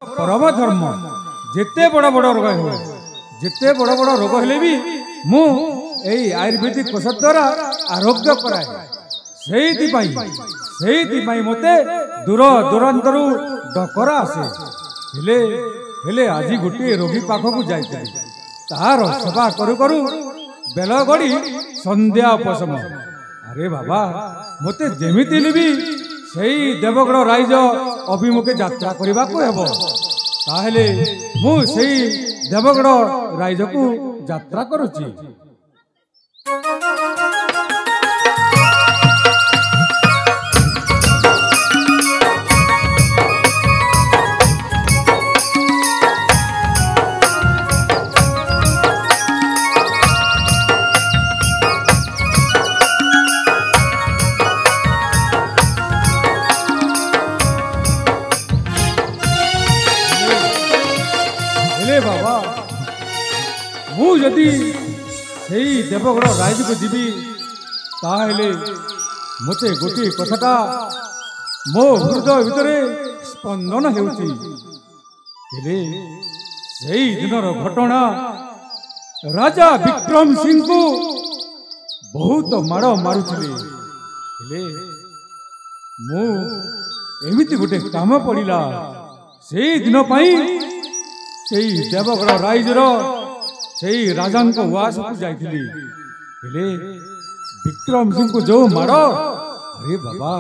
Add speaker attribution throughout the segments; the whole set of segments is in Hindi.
Speaker 1: परम धर्म जिते बड़ बड़ रोग हुए जिते बड़ बड़ रोग हेले भी मु एई आयुर्वेदिक औषध द्वारा आरोग्य कराए से मते दूर दूरांतरु डकरा आसे हेले हेले आज गोटे रोगी पाखक जाइए तार सेवा करू करू बेल गड़ी संध्या उपशम अरे बाबा मते जेमिति भी सेई देवगढ़ राइज अभिमुखे यात्रा करने को हेब ताहले मु सेई देवगढ़ राइज को यात्रा करुची। बाबा मु यदि सेई देवगढ़ राइज को जीवी ताहले मते गोटे कथाटा मो हृदय भितर स्पंदन हेउची हेले सेई दिनर घटना राजा विक्रम सिंह को बहुत माड़ मारुथिले हेले मु एमिति गोटे काम पड़िला सेई दिन पई सेई देवगढ़ राइजर सेई राजा उवास को जाइथिली हेले विक्रम सिंह को जो माड़ अरे बाबा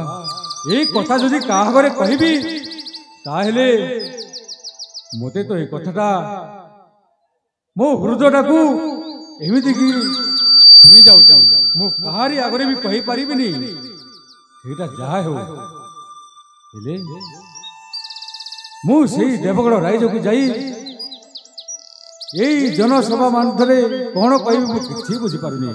Speaker 1: ए कथा जदि काहरे कहबी ताहले मते तो ए कथाटा मो हृदयटा को एमिति की छुई जाउची मु कहारी आगरे भी कहि परिबिनी सेटा जा हो हेले मु सेई देवगढ़ राइज को जाई यही जनसभा मानथरे कौन कह किसी बुझीपारे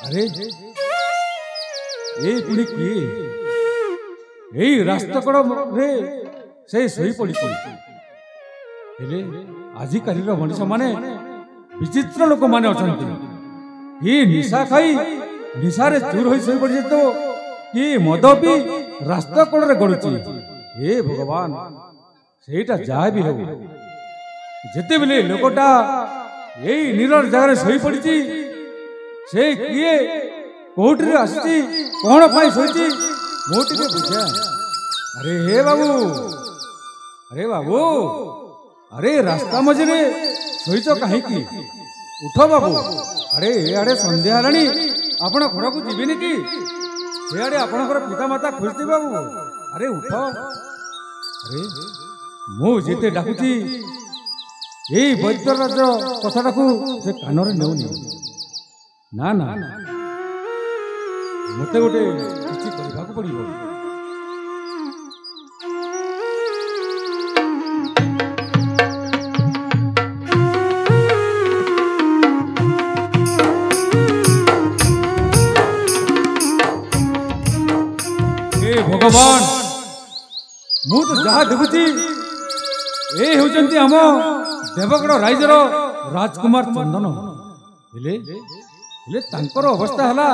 Speaker 1: अरे ये पुणी किए यही रास्ता कड़ रे से सोई पड़ी हेले आजिकाल मनीष माने विचित्र लोक माने अछंती ये निशा खाई निशारे चूर होई सोई पड़ी तो ये मद पी रास्ता कड़े गड़ुची हे भगवान सेटा जा भी हो जेते बेले लोकटा यही निरर जगह सोई पड़ी से किए कोठी आसी कौन पाई सोई मो टिके बुझा अरे हे बाबू अरे रास्ता मझे शोच कहीं उठ बाबू अरे आड़े संध्या हेलानी आपण घर को जीविनी कि सेआड़े आपणकर पिता माता खोजते बाबू अरे उठ अरे मु जिते डाकुची यही वैद्यराज कथाटा को से कान नेउनी ना ना मते गोटे किछि करबा को पड़िबो भगवान मु तो जहाँ देखुची ए होचंती हम देवगढ़ राइजर राजकुमार चंदन हेले हेले तांकर अवस्था हला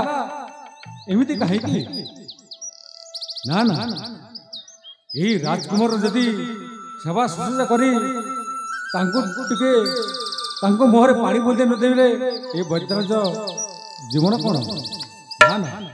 Speaker 1: एमिति काहे की ना ना ए राजकुमार जदी सेवा शुश्रूषा करी तांको टिके तांको मुहरे पानी बोलते न देले ए वैद्यराज जीवन कोन ना ना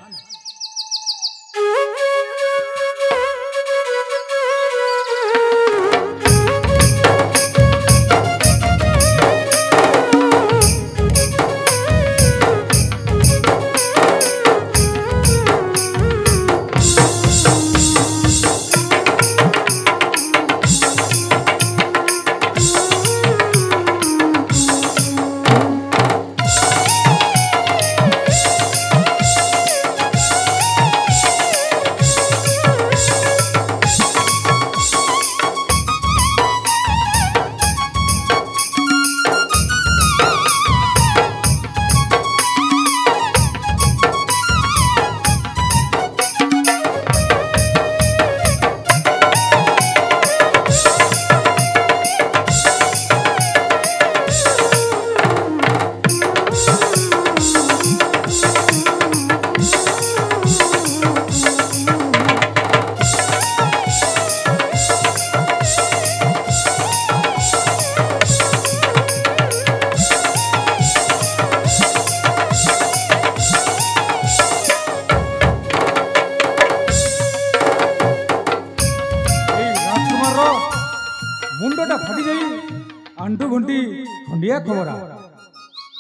Speaker 1: आंटू घंटी खंडिया खबरा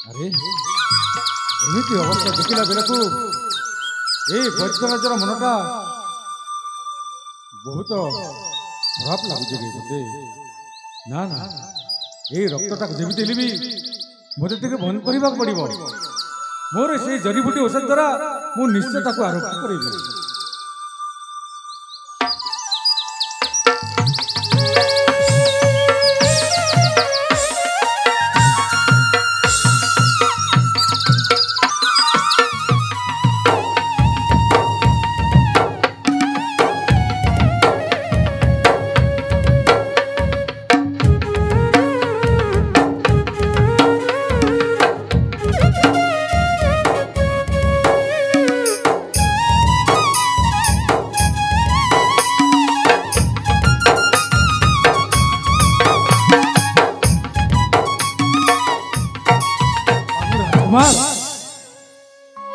Speaker 1: अरे एमती अवस्था देखला बेलू ये वैद्यराजर मनटा बहुत खराब लगुच मत ना ना ये रक्तटा जमी भी मत बंद करने पड़ो मोर से जड़ीबूटी औषध द्वारा मु निश्चय ताको आरोप करी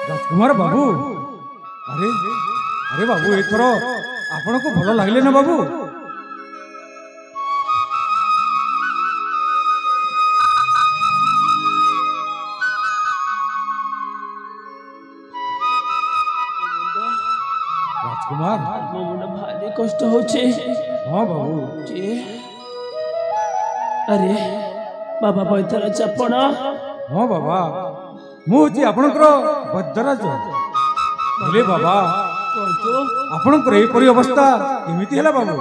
Speaker 1: राजकुमार बाबू अरे अरे बाबू एथर आपण को भल लगे ना बाबू राजकुमार
Speaker 2: भारी कष्ट होचे
Speaker 1: हाँ बाबू
Speaker 2: अरे बाबा वैद्यराज आपण
Speaker 1: हाँ बाबा मुझे आपणकर वैद्यराज हेले बाबा आपणकर एपरी अवस्था केमिति हैला बाबू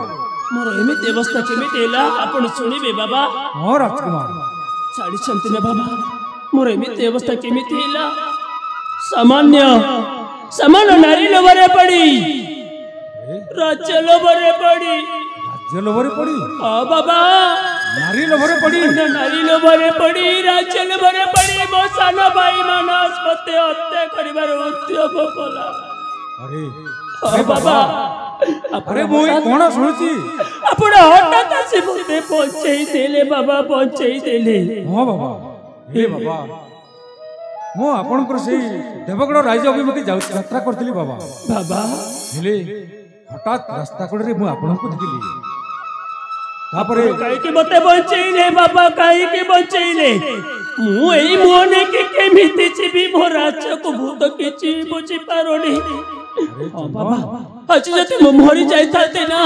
Speaker 2: मोर एमिति अवस्था केमिति हैला आपण सुनिबे बाबा
Speaker 1: हाँ राजकुमार
Speaker 2: छाड़ी छंती ना बाबा मोर एमिति अवस्था केमिति हैला सामान्य सामान्य नारी लोभरे पड़ी राज्य लोभरे पड़ी
Speaker 1: राज्य लोभरे पड़ी
Speaker 2: हाँ बाबा
Speaker 1: नारी लोभरे पड़ी
Speaker 2: नारी लोभरे पड़ी राज्य लोभरे पड़ी मो सान भाई मानस मते हत्या करिबार उद्योग कला
Speaker 1: अरे
Speaker 2: बाबा
Speaker 1: अरे मुई कोन सुनछि
Speaker 2: आपण हठात आसी मते पहुंचई देले बाबा पहुंचई देले
Speaker 1: हां बाबा हे बाबा मो आपनकर से देवगढ़ राज्य अभिमुखी यात्रा करथिली बाबा
Speaker 2: बाबा
Speaker 1: हेले हठात रास्ता कड़े मु आपनको देखिली तापरे
Speaker 2: काई के मते बचैले बाबा काई के बचैले मु एई मोने के केमिति छिबी मो राज्य को भूत किछि बुझी पारोनी बाबा आज जति मु मरि जाइताते ना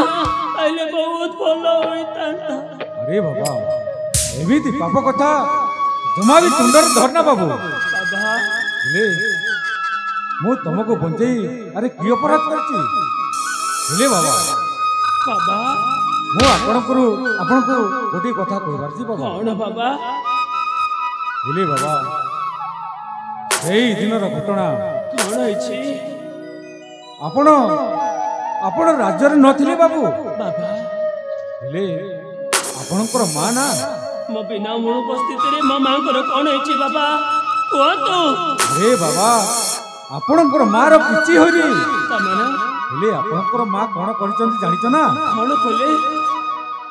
Speaker 2: आइले बहुत भलो होइतांता
Speaker 1: अरे बाबा एमिति पाप कथा जमा भी सुंदर धरना बाबू
Speaker 2: बाबा
Speaker 1: हेले मु तुमको बंचई अरे की अपराध करछि हेले बाबा
Speaker 2: बाबा
Speaker 1: मु आपनको गोटे कथा कहबार छी बाबा
Speaker 2: कौन बाबा
Speaker 1: हेले बाबा एई दिनर घटना
Speaker 2: कौन होइछि
Speaker 1: आपण आपण राज्य रे नथिले बाबू
Speaker 2: बाबा
Speaker 1: हेले आपणकर मां ना
Speaker 2: मो बिना मूल उपस्थिति रे मो मां कर कौन होइछि बाबा कोतो
Speaker 1: अरे बाबा आपणकर मां रो किछि होइनी
Speaker 2: तमना
Speaker 1: हेले आपणकर मां कोन करिसंती जानिछ ना
Speaker 2: कौन कोले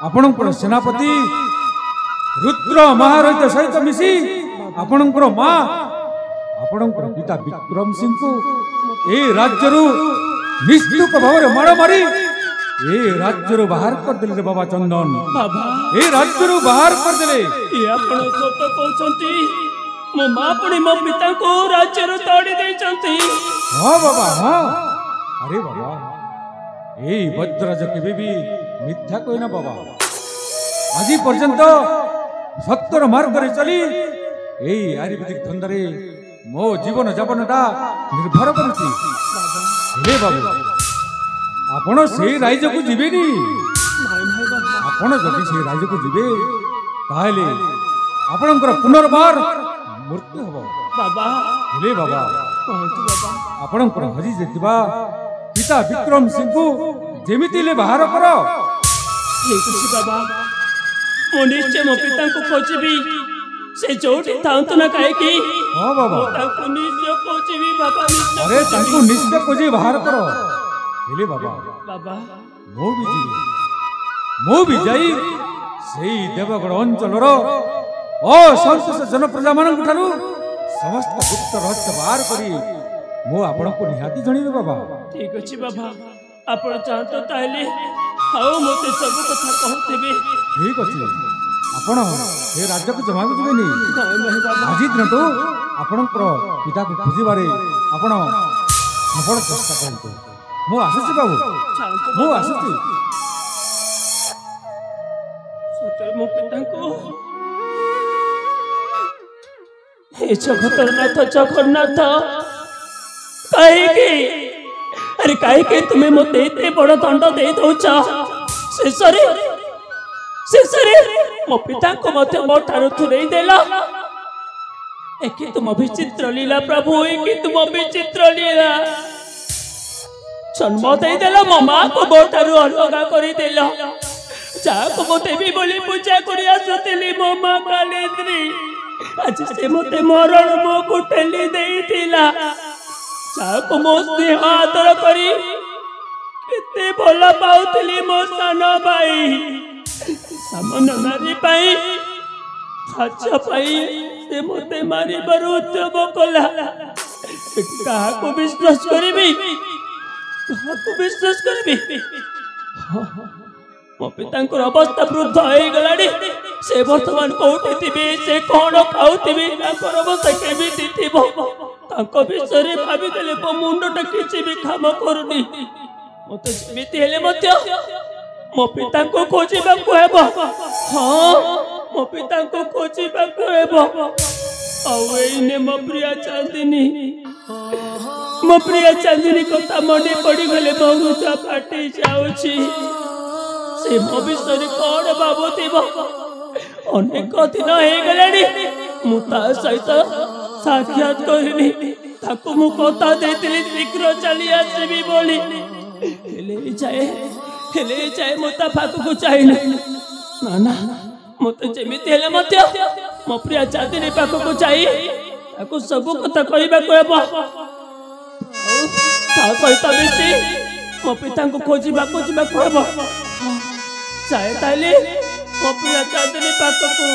Speaker 1: आपणकर सेनापति रुद्र महाराज सहित मिसी आपणकर मां आपणकर पिता विक्रम सिंह को ए राज्यरू निस्तुक भाव माड़ मारी ए राज्यरू बाहर कर देले रे बाबा चंदन
Speaker 2: बाबा
Speaker 1: ए राज्यरू बाहर कर देले
Speaker 2: ये आपण सत कहउछंती मो मां पणी मो पिता को राज्य रो तोड़ी देचंती
Speaker 1: हां बाबा हां अरे बाबा ए वज्रराज केबे भी मिथ्या कहना बाबा आज पर्यंत सत्तर मार्ग रे चली ए आयुर्वेदिक धंदारे मो जीवन यापनटा निर्भर करुछि हे बाबू आपण से राज्य को जीवेनी
Speaker 2: भाई भाई बाबा
Speaker 1: आपण जदि से राज्य को जीवे ताहले आपणकर पुनर्बार मृत्यु हबो
Speaker 2: बाबा
Speaker 1: हे बाबा
Speaker 2: कहतु बाबा
Speaker 1: आपणकर हरि जेतिबा पिता विक्रम सिंह को जेमिति ले बाहर करो
Speaker 2: ठीक अछि बाबा मो निश्चय मो पिता को खोजबी से जोटी थांतु ना काहे की
Speaker 1: हां बाबा
Speaker 2: ताको निश्चय खोजबी बाबा निश्चय
Speaker 1: अरे ताको निश्चय खोजी बाहर करो हेले बाबा
Speaker 2: बाबा
Speaker 1: मो भी जाई सेई देवगढ़ अंचल रो असंतोष जनप्रजा मान ठारू समस्त गुप्त रहस्य बाहर करी मो आपण को निहाती जणीबे बाबा
Speaker 2: ठीक अछि बाबा आपण चाहतो ताले आओ मते सब कथा कहतेबे
Speaker 1: ठीक अछि ଆପଣ ଏ ରାଜ୍ୟକୁ ଜମାକୁ ଯିବେନି। ଆଜି ଦିନଠୁ ଆପଣଙ୍କର ପିତାକୁ ଖୋଜିବାରେ ଆପଣ ଚେଷ୍ଟା କରନ୍ତୁ। ମୁଁ ଆସୁଛି ବାବୁ, ମୁଁ ଆସୁଛି।
Speaker 2: ମୋ ପିତାଙ୍କୁ हे जगन्नाथ जगन्नाथ कहीं अरे कहीं तुम्हें मत एते बड़ दंड दे दौच शेषरे मो पिता को मत मो ठार दूरे देला। एक तुम विचित्र लीला प्रभु, एक तुम विचित्र लीला। जन्म दे देला मो माँ को मो ठार अलग करदेल। जाको मो देवी बोली पूजा कर आसुली मो माँ कालेन्द्री, आज से मते मरण मो को ठेली देइतिला। जाको मो स्नेह आदर करी केते भला पाउतली मो सान भाई। सामन नारी पाई खाचा पाई से मते मारी बर उद्यम कला। कहा को विश्वास करबी, कहा को विश्वास करबी। मो पितांकर अवस्था वृद्ध हो गलाड़ी। से वर्तमान कोठी थिबे, से कोन खाउथिबे, तांकर अवस्था केमिति थिबो तांको विषय भाबी देले मो मुंडटा किछि भी काम करूनी। मते जेमिति हेले मध्य मो पितांको खोजिबाको हेबो। हां मो पितांको खोजिबाको हेबो। आउ एने मो प्रिया चांदिनी, मो प्रिया चांदिनी कथा मने पड़ी गले बहुत फाटी जाउछि। से मो विषय कौन भावुथिब। अनेक दिन हो गलानी मु ता सहित साक्षात करनी। ताको मु कथा देतिली शीघ्र चली आसीबी बोली। हेले जाए मु ता पाखकु चाहिना। ना ना मते जेमिति हेले मध्य मो प्रिया चांदिनी पाखकु चाहि ताको सब कथा कहबाको हेबो। ता सहित मिसी मो पितांको खोजिबाको जिबाको हेबो। चाहे ताले मो प्रिया चांदिनी पाखकु।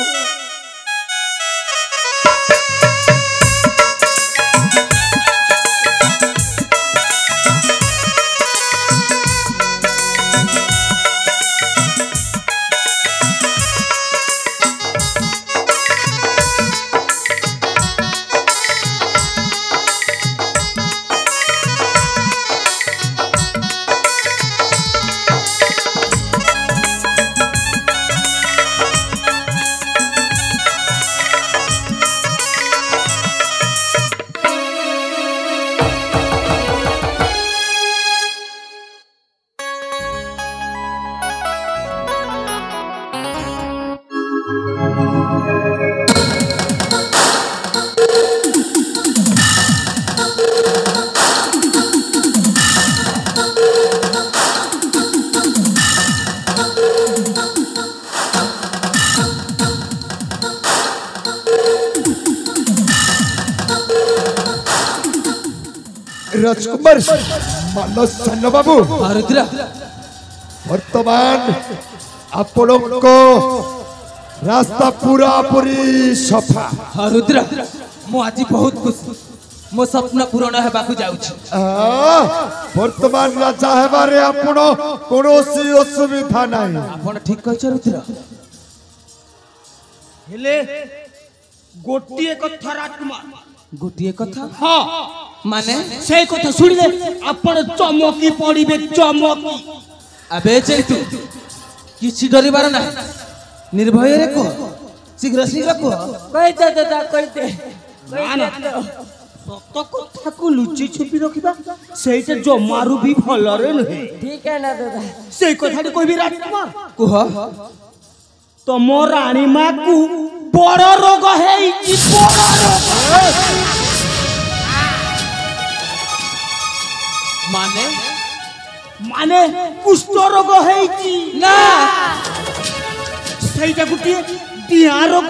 Speaker 3: राजकुमार मानस सान बाबू वर्तमान आपणक रास्ता पूरा पूरी सफा।
Speaker 4: रुद्र मु आज बहुत खुशी, मो स्वप्न पूर्ण हेबाकु जाउछि।
Speaker 3: वर्तमान राजा हेबारे आपण कोनोसी असुविधा नाही।
Speaker 4: आपण ठीक कहछ रुद्र।
Speaker 5: हेले गोटिए कथा राजकुमार,
Speaker 4: गोटिए कथा।
Speaker 5: हां
Speaker 4: माने
Speaker 5: से कथा सुनिले आपण चमकी पड़िबे चमकी।
Speaker 4: अबे चेतु किछि डरिबार ना, निर्भय रे को शीघ्र शीघ्र को
Speaker 5: कहि दे दादा कहि दे। ना ना सत कथा को लुचि छुपी रखिबा सेटा जमारू भी भल रे नहे। ठीक है ना दादा, से कथाटी कहबी राजकुमार।
Speaker 4: कुह
Speaker 5: तम रानी मां को बड़ रोग हेई कि बड़ रोग।
Speaker 4: माने
Speaker 5: माने कुष्ठ रोग हेई कि
Speaker 4: ना
Speaker 5: सेटा गुटी दिया रोग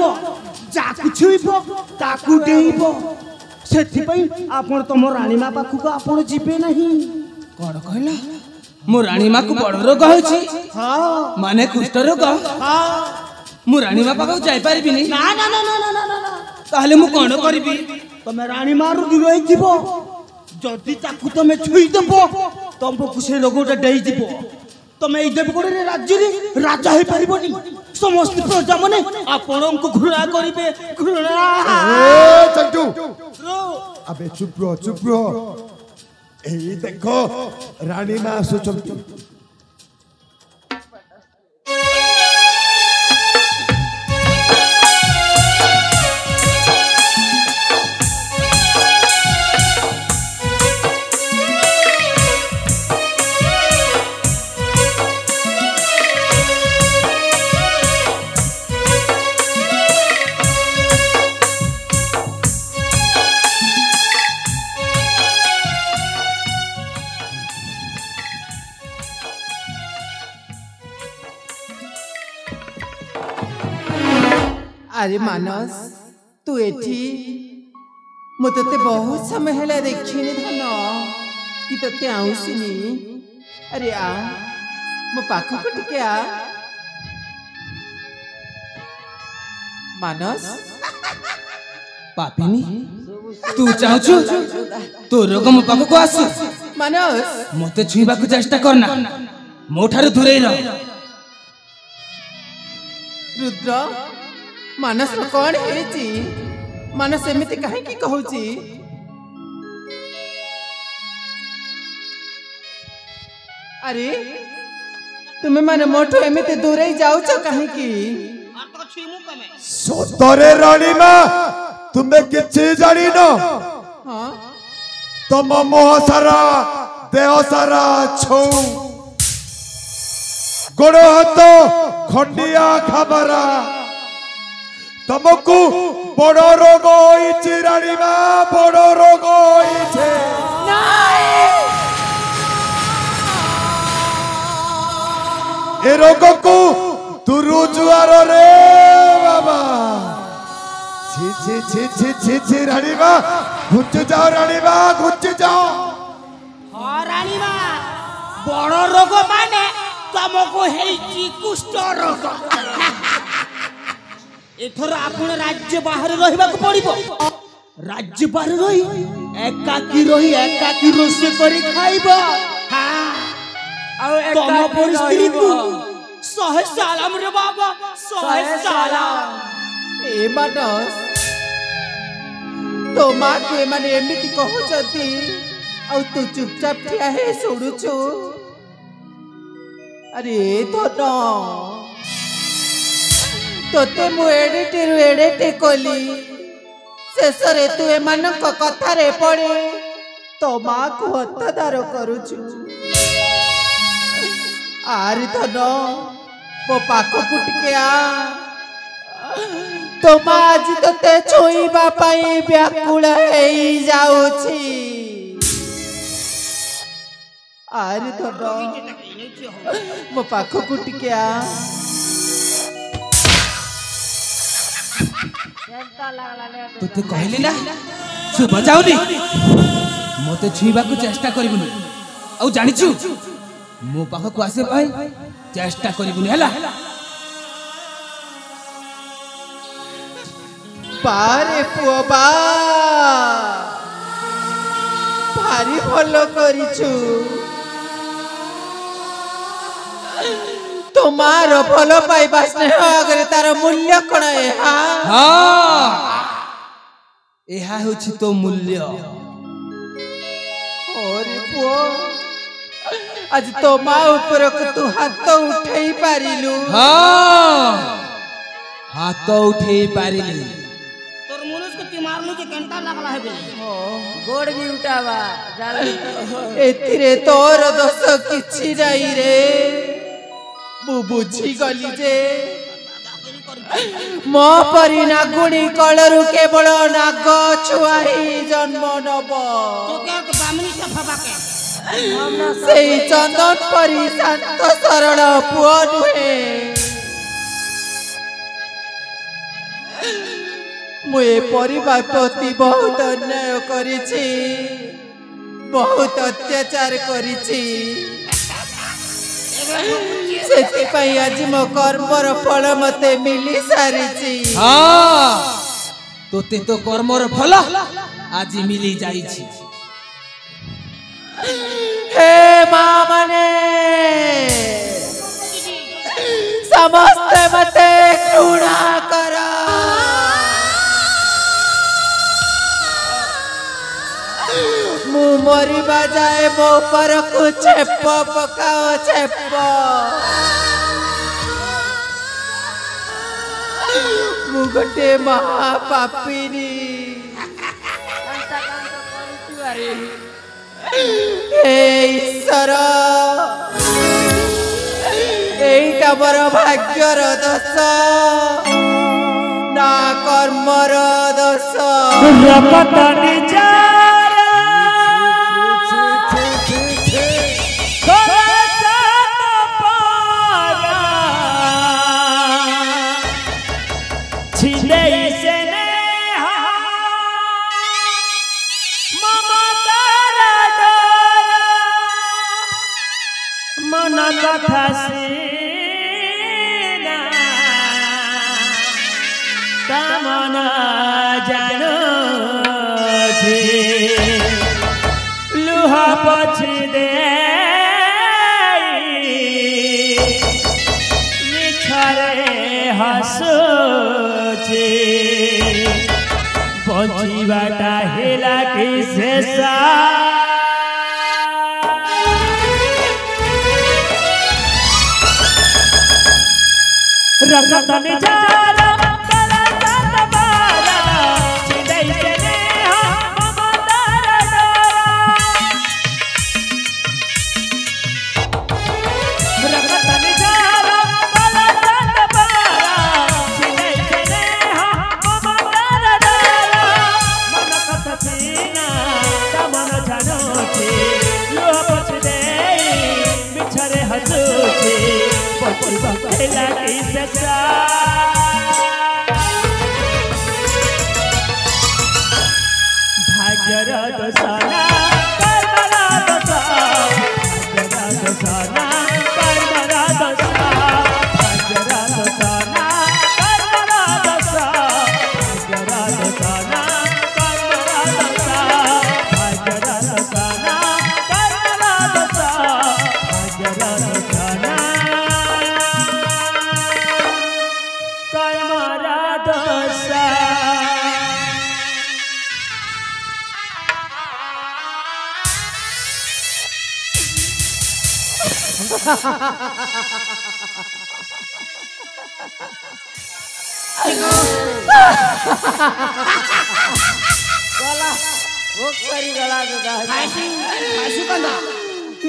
Speaker 5: जाकु छुइबो ताकु डेइबो। सेथि पई आपण तम रानी मां पाखु आपण जिबे नहीं।
Speaker 4: कोन कहला मो रानी मां को बड़ रोग होछि।
Speaker 5: हां
Speaker 4: माने कुष्ठ रोग।
Speaker 5: हां
Speaker 4: मु रानी मां पाखु जाई परिबि नहीं।
Speaker 5: ना ना ना ना ना ना
Speaker 4: ताहले मु कोन करबी।
Speaker 5: तमे रानी मां रु दूर होई जिवो। जदि ताकु तमे छुई देबो तमको से रोगटा डेई जिवो। तमे ए देव कोरे राज्य रे राजा हे परिबोनी। समस्त प्रजा माने आपण को घृणा करिवे घृणा
Speaker 3: ए चंटू अबे चुप रहो ए देखो रानी मां आसुचंती
Speaker 6: अरे मानस तू एठी मु तते बहुत समय हेला देखिनी धन कि तते आउसिनी अरे आ मो पाखो को टिके आ मानस
Speaker 4: पापिनी तू चाहछु तो रोग मो पाखो को आसु
Speaker 6: मानस
Speaker 4: मते छुईबा को चेष्टा करना मोठारु दूरे रह
Speaker 6: रुद्र मानस कौन है मानस एमती कहीं कहूँ अरे तुम्हें माने मोटो एमती दूर ही जाऊ कहीं
Speaker 3: सतरे राणीमा तुम्हें किछि जानी न
Speaker 6: हाँ
Speaker 3: तम मोह सारा देह सारा छौ गोड़ हाथ खंडिया खाबरा तुमको बड़ रोग होइछि राणीमा बड़ रोग होइछि ए रोग को तुरु जुआर रे बाबा छी छी छी छी छी छी राणीमा घुच जाओ राणीमा घुच जाओ
Speaker 5: हाँ राणीमा बड़ रोग माने तुमको हेइछि कुष्ठ रोग एथर आपण राज्य बाहर रहिबा को पड़िबो राज्य बाहर रही एकाकी रोषे करी खाइबो हां आ तम परिस्थिति को सहे सालाम रे बाबा सहे सालाम
Speaker 6: ए मानस तो माँ के माने एमती कहउछती आ तू चुपचाप ठिया हे सुडुछु अरे धन तोते मु एडे कोली शेषरे तू एमान कथारे पड़े तो माँ को हत्यादार करुछु आर धन मो पाखकु टिके आ तो माँ आज तोते छुईबा पाई व्याकुल हेई जाउछि आर धन मो पाखकु टिके आ
Speaker 4: तोते कहली ना से बजाउनी मते छुईबा को चेष्टा करिबुनी आ जानिछु मो पाख को आसे भाई चेष्टा करिबुनी हला
Speaker 6: पारे पुओ बा भारी भलो करिछु तुम्हारो भलो पाइबा स्नेह अगर तार मूल्य कोन है
Speaker 4: हां एहा होछि तो मूल्य
Speaker 6: और पुओ आज तो माँ ऊपर को तू हाथ उठाई पारिलु
Speaker 4: हां हाथ उठाई पारिली
Speaker 5: तोर मनुष्य को ती मारलु जे घंटा लागला है बे
Speaker 2: गोड़ भी उठावा
Speaker 6: एथिरे तोर दोष किछि नहीं रे मु बुझी गली जे मो परी नागुणी कलरु केवल नाग छुआ ही जन्म नब
Speaker 5: तो क्या बामनी सफा के
Speaker 6: सेई चंदन परी शांत सरल पुओ नुहे मुए परिवार प्रति बहुत अन्याय करिछि बहुत अत्याचार करिछि सेति पई आज मो कर्मर फल मते मिली सारिछि
Speaker 4: हां तोते तो कर्मर फल आज मिली जाईछि
Speaker 6: हे मां माने समस्त मते କରୁଣା କର। ମୁଁ ମରିବା ଯାଏ ମୋ ଉପରକୁ ଛେପ ପକାଅ ଛେପ। ମୁଁ ଗୋଟେ ମହାପାପିନୀ। ହେ ଈଶ୍ୱର, এইটা বড় ভাগ্যর দোষ না কর্মর দোষ।
Speaker 2: রকত নিজারা খরচত পারা ছিলেই স্নেহ মমতার ডোর মন কথা সিনা তমন জানো ছে লুহ পছি দে মিছরে হাসুছে বঞ্চিবাটা হেলা কি শেষা रगत निजारा करत बारा छिदै स्नेह ममतार डोरा रगत निजारा करत बारा छिदै स्नेह ममतार डोरा मन कथ सीना तमन जानो छे लोह पछ दे मिछरे हसु छे खेला की ससा भाग्यर दोसाना कर्मरा दोसा भाग्यर दोसाना कर्मरा दोसा भाग्यर दोसाना कर्मरा दोसा भाग्यर दोसाना कर्मरा दोसा भाग्यर दोसाना कर्मरा दोसा भाग्यर दोसाना कर्मरा दोसा।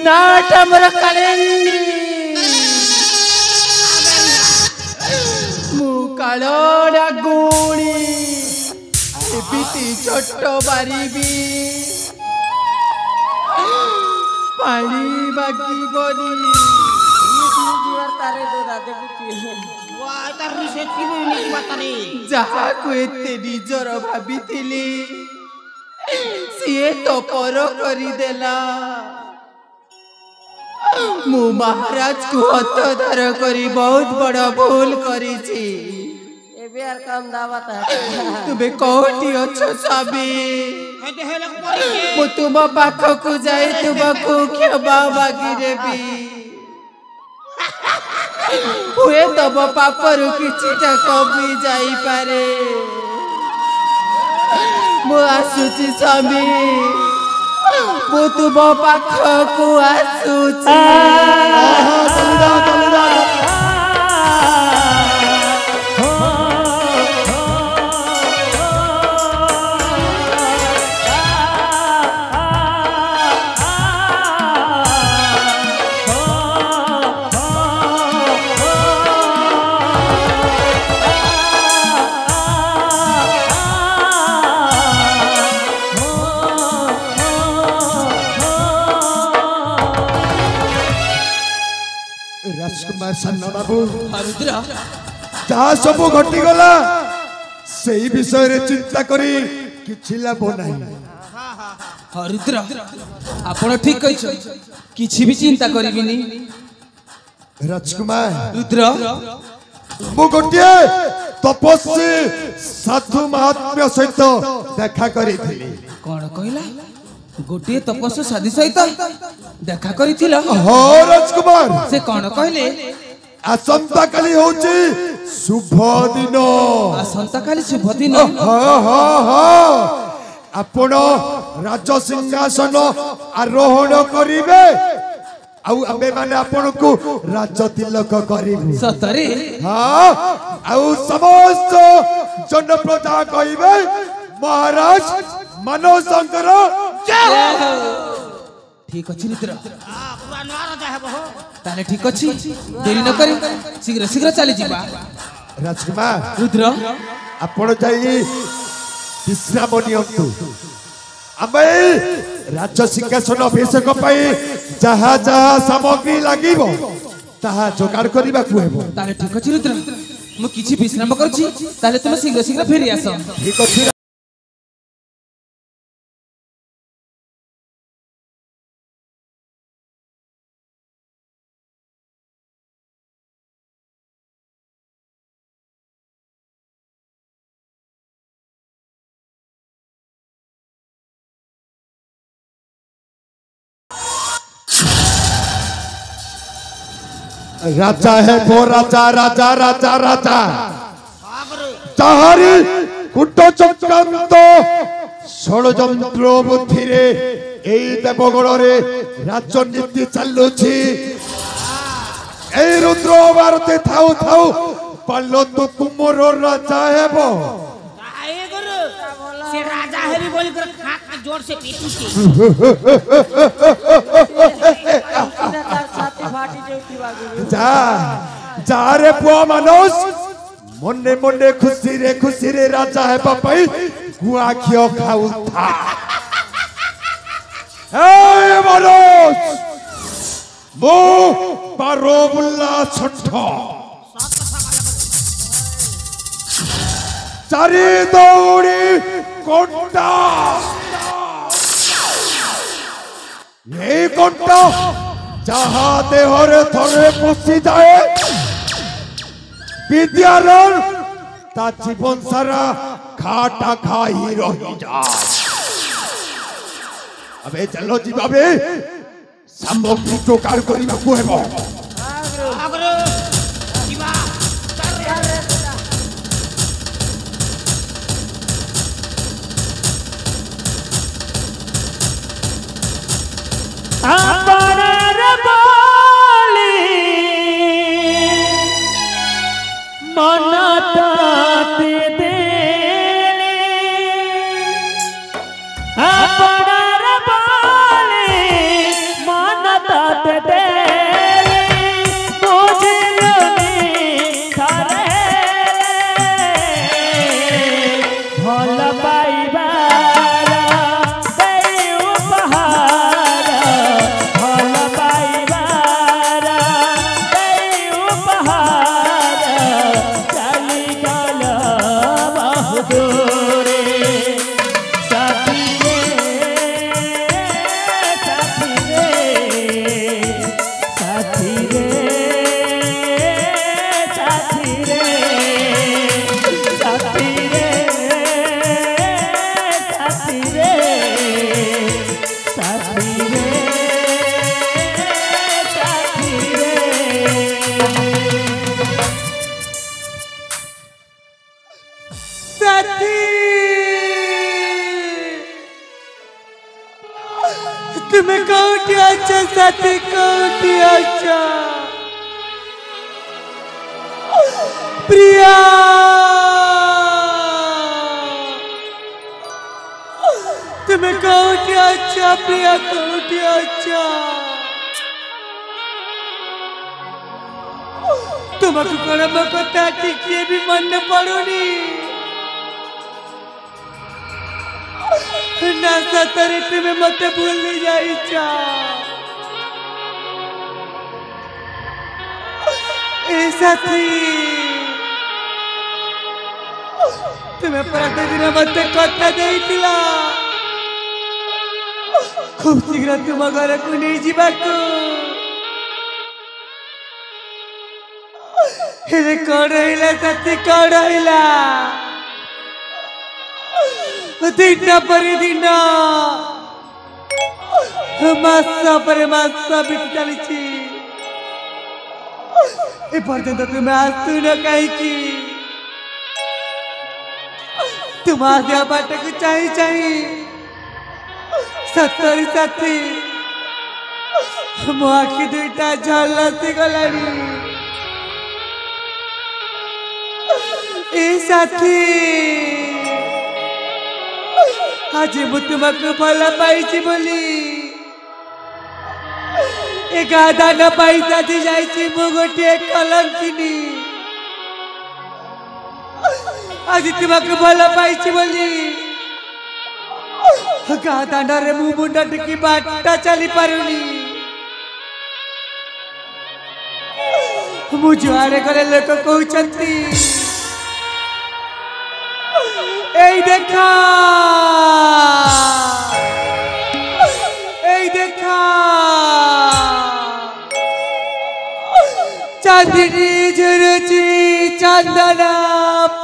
Speaker 6: नाट अमर कलेंद्री मुकालोड़ा गुणी बीती छोटो बारीबी पानी बाकी बोली जहाँ को एते निजर भाविथिली सीए तो पर करी देला। मु महाराज को हतधार करी बहुत बड़ा भूल करी छी। तुमे कोठी अच्छो स्वामी मु तुम पाखक जाए तुमको क्षमा मागी देबी। हुए तब पापरु किछिटा कमी जाई पारे। मु आसुची स्वामी मु तुम पाखकु आसुची।
Speaker 3: राजकुमार सन्ना बाबू
Speaker 4: रुद्र
Speaker 3: जहाँ सब घटी गला से विषय रे चिंता करी किछि लाभ नाही।
Speaker 4: रुद्र आपण ठीक कहिछ किछि भी चिंता करिबिनी।
Speaker 3: राजकुमार
Speaker 4: रुद्र
Speaker 3: मु गोटे तपस्वी साधु महात्म्य सहित देखा करिथिली।
Speaker 4: कौन कहला गोटे तपस्वी साधु सहित देखा करिथिला?
Speaker 3: हो राजकुमार
Speaker 4: से कौन कहले?
Speaker 3: आसंता काली होची शुभ दिन
Speaker 4: आसंता काली शुभ दिन
Speaker 3: आपण राज सिंहासन आरोहण करिवे आउ आमे माने आपण को राज तिलक करिबु
Speaker 4: सतरे
Speaker 3: हां आउ समस्त जनप्रजा कहिबे महाराज मानव शंकर
Speaker 4: ठीक अछि रुद्र ताले ठीक अछि देरी न करी शीघ्र शीघ्र चली जिबा
Speaker 3: राजकुमार
Speaker 4: रुद्र
Speaker 3: आपण जाई विश्राम नियंतु आमे राज सिंहासन अभिषेक पाई जहा जहा सामग्री लागिबो ताहा जोगाड़ करिबा को हेबो
Speaker 4: ताले ठीक अछि रुद्र मु किछि विश्राम करछि ताले तुम शीघ्र शीघ्र फेरी आसो
Speaker 3: ठीक अछि राजा है वो राजा राजा राजा राजा ताहारी कुट चक्रांत षड़यंत्र बुद्धि रे एई देवगण रे राजनीति चालुछि एई रुद्र भारते थाउ थाउ पालो तो तुमर राजा हेबो
Speaker 5: से राजा हेबी बोल कर खाक के जोर से पीटुछि
Speaker 3: जा जा रे पुआ मानस मने मने खुशी रे राजा है पापाई गुआ खियो खाऊ था ए मानस मो पारोबुल्ला छठ चारी दौड़ी कोंटा ये कोंटा जहा देहरे थरे पशि जाए विद्यारण ता जीवन सारा खाटा खाई रही जाए अबे चलो जी बाबे सामग्री जोगाड़ करिबा को हेबो
Speaker 5: तुम्हें कौटी अच्छा साथी कौटी अच्छा प्रिया तुम्हें कौटी अच्छा प्रिया कौटी अच्छा तुमको कौन कथा टिके भी मन पड़ुनी ना सतरे तुम्हें मत भूल जाइछा ए साथी तुम्हें प्रतिदिन मत कथा देइतिला खूब शीघ्र तुम घर को नहीं जीवाको हेले कौन रहिला साथी कौन रहिला दिन पर दिन मास पर मास बीत चली ए पर्यंत तुम्हें आसुन कहीं तुम आगे बाट को चाही चाही सतरी साथी मो आखि दुईटा झलसी गलानी ए साथी आज मु तुमको भल पाई बोली ए गादा न पैसा दी जाइए मु गोटे कलंकिनी आज तुमको भल पाई बोली गादा न मु मुंडा टिकी बाटा चली पारुनी मु जुआड़े गले लोक कहते এই দেখা চাঁদিনী ঝুরুচি চন্দনা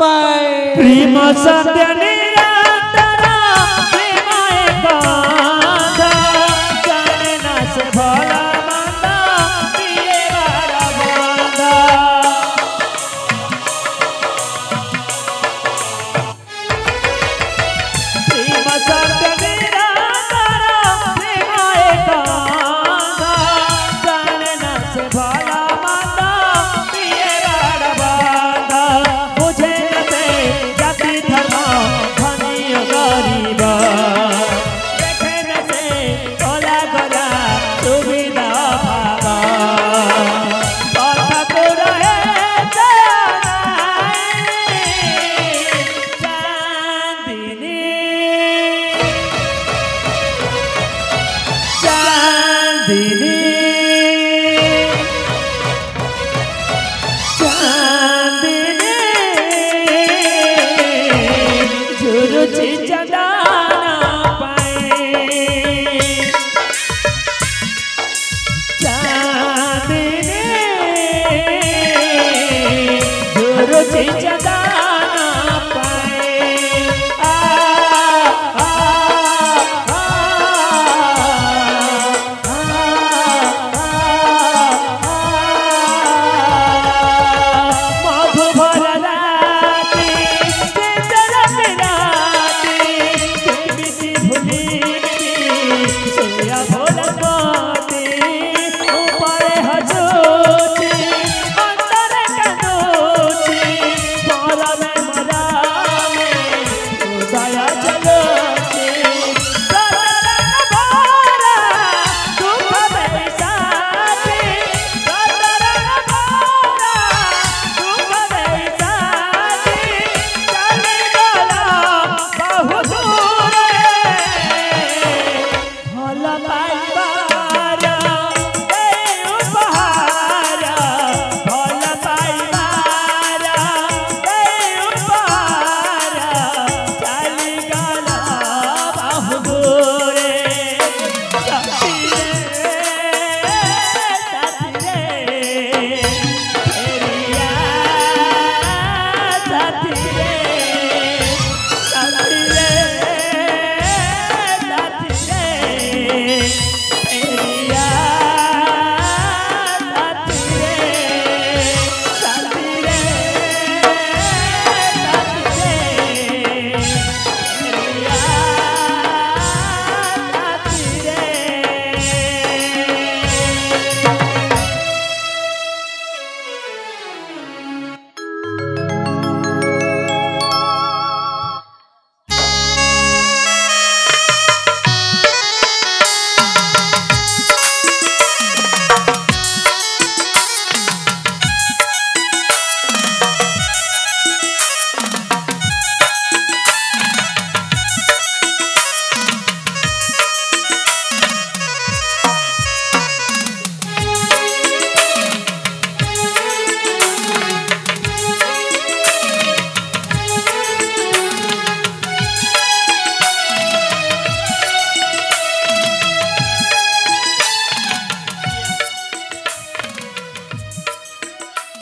Speaker 5: পায়
Speaker 2: প্রেম সত্য নিরন্তর প্রেম একান্ত জানে না সে ভোলা মন্দ প্রিয়ে বন্ধ প্রেম সত্য নিরন্তর প্রেম একান্ত জানে না সে ভোলা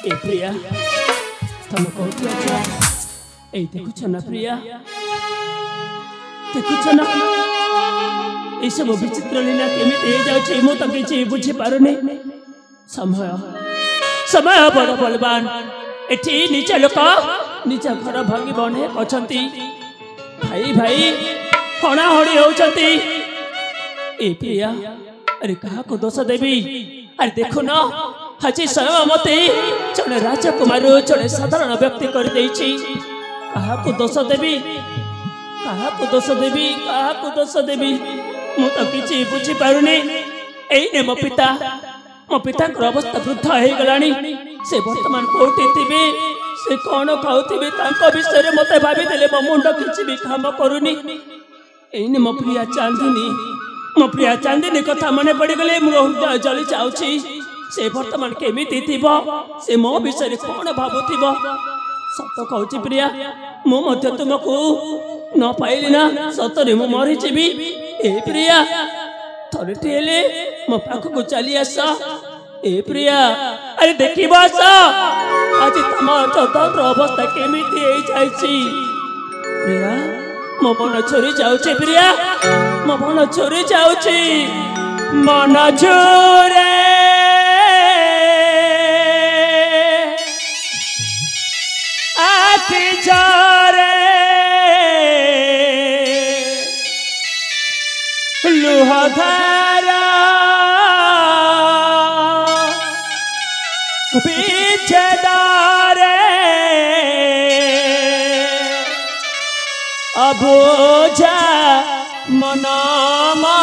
Speaker 2: ए प्रिया तुम कौटी अछ ए देखुछ ना प्रिया देखुछ ना ए सब विचित्र लीला केमिति हे जाउछ मो त किछि बुझि पारुनी समय बड़ बलवान एठी निज लोक निज घर भांगी बने अछंती भाई भाई हणाहणी होउछंती ए प्रिया अरे कहा को दोष देवी अरे देखो न आज स्वयं मते जड़े राजकुमार जड़े साधारण व्यक्ति कर देछि कहा को दोष देवी कहा को दोष देवी कहा को दोष देवी मु तो किछि बुझी पारुनी एने मो पिता अवस्था वृद्ध हो गलानी से वर्तमान कोठी थिबे से कौन खाउथिबे तांको विषय रे मते भाबी देले मो मुंड किछि भी काम करूनी एने मो प्रिया चांदिनी कथा मने पड़ी गले मु हृदय जली जाउछि से वर्तमान केमिति थिबो से मो विषय कौन भाबुथिबो सत कहूछि प्रिया मु मध्य तुमको न पाइली ना सतरे मु मरि जेबी ए प्रिया थरे ठेले मो पाखको चली आस ए प्रिया अरे देखिबो आस आज तम चतुर अवस्था केमिति हे जाइछि प्रिया मो मन छोरी जाउछि प्रिया मो मन छोरी जाउछि मन छोरे आखि झरे लुह धारा पीछे दारे अबोझा मनामा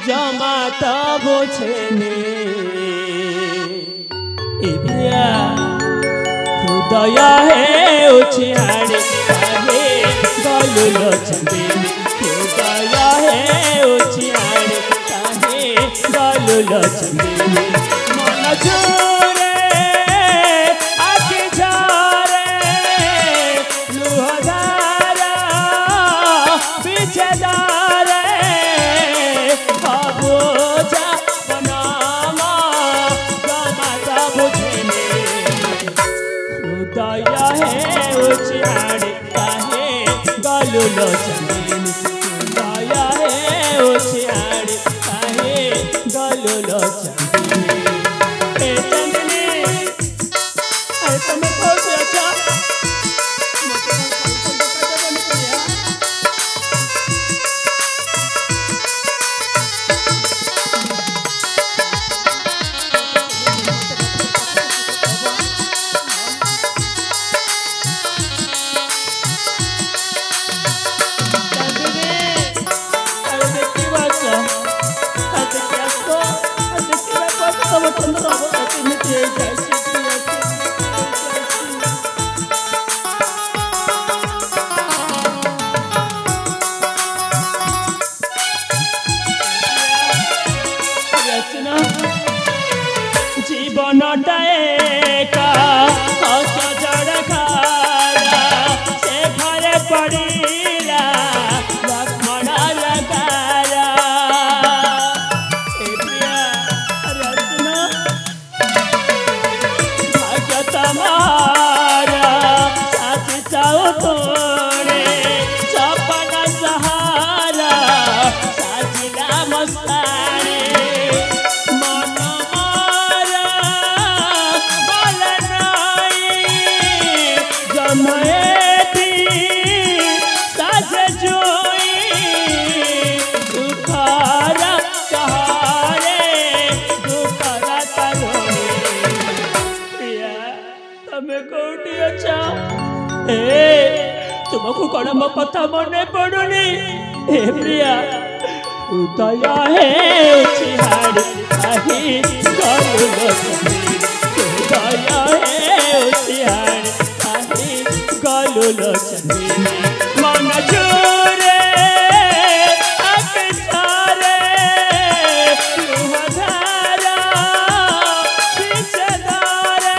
Speaker 2: जमाता बोझने इबिया हृदय है उछाड़े काहे गलुलो चंदेनी हृदय है उछाड़े काहे गलुलो चंदेनी मन झूरे आखि झरे लुह धारा पीछे दारे अबोझा बनामा जमाता बुझने हृदय है उछाड़े काहे गलुलो चंदेनी हृदय है उछाड़े काहे गलुलो चंदेनी ए चंदेनी अरे तुम कौन से अच्छा जीवन का सजड़ खारा से घरे पड़ीला लक्ष्मण लगारा भाग्य तमारा साथी चाओ तोड़े सपना सहारा साजिला मस्ताने तुमको कौन मो कथा मने पड़ुनी हे प्रिया हृदय है उछाड़े काहे गलुलो चंदेनी हृदय है उछाड़े काहे गलुलो चंदेनी मन झूरे आखि झरे लुह धारा पीछे दारे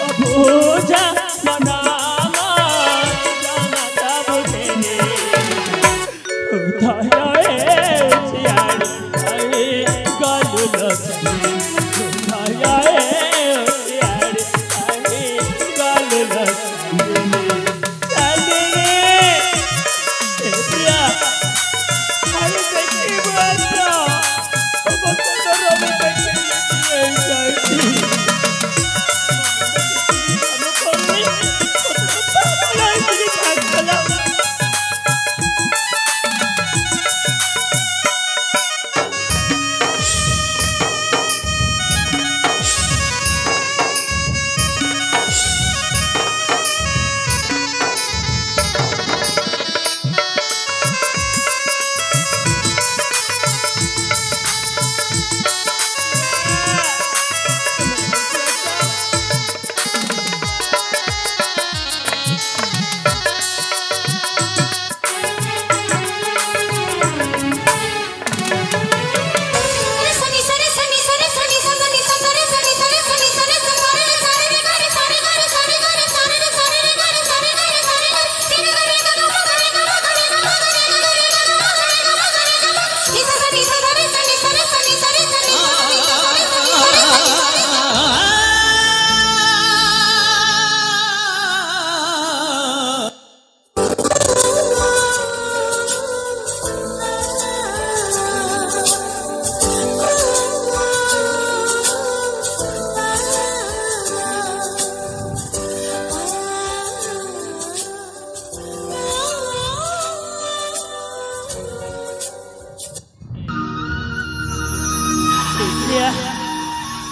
Speaker 2: अबूझा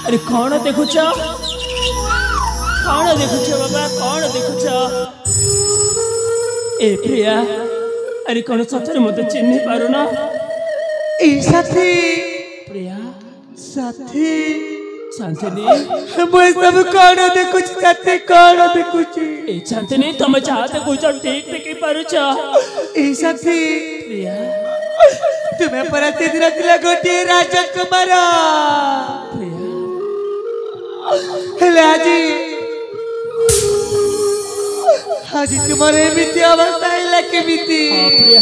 Speaker 2: अरे कौन देखुच बाबा कौन देखुच ए प्रिया अरे कौन सचरे मत चिन्ह पारु ना
Speaker 6: ए साथी
Speaker 2: प्रिया
Speaker 6: साथी
Speaker 2: शांतिनी
Speaker 6: मैं सब कौन देखुच साथी कौन देखुच
Speaker 2: ए शांतिनी तुम चाहते कुछ ठीक देखी पारुच
Speaker 6: ए साथी
Speaker 2: प्रिया
Speaker 6: तुम्हें परते दिन रखला गोटे राजकुमार हेले आज तुम्हारे एमिति अवस्था है केमिति
Speaker 2: प्रिया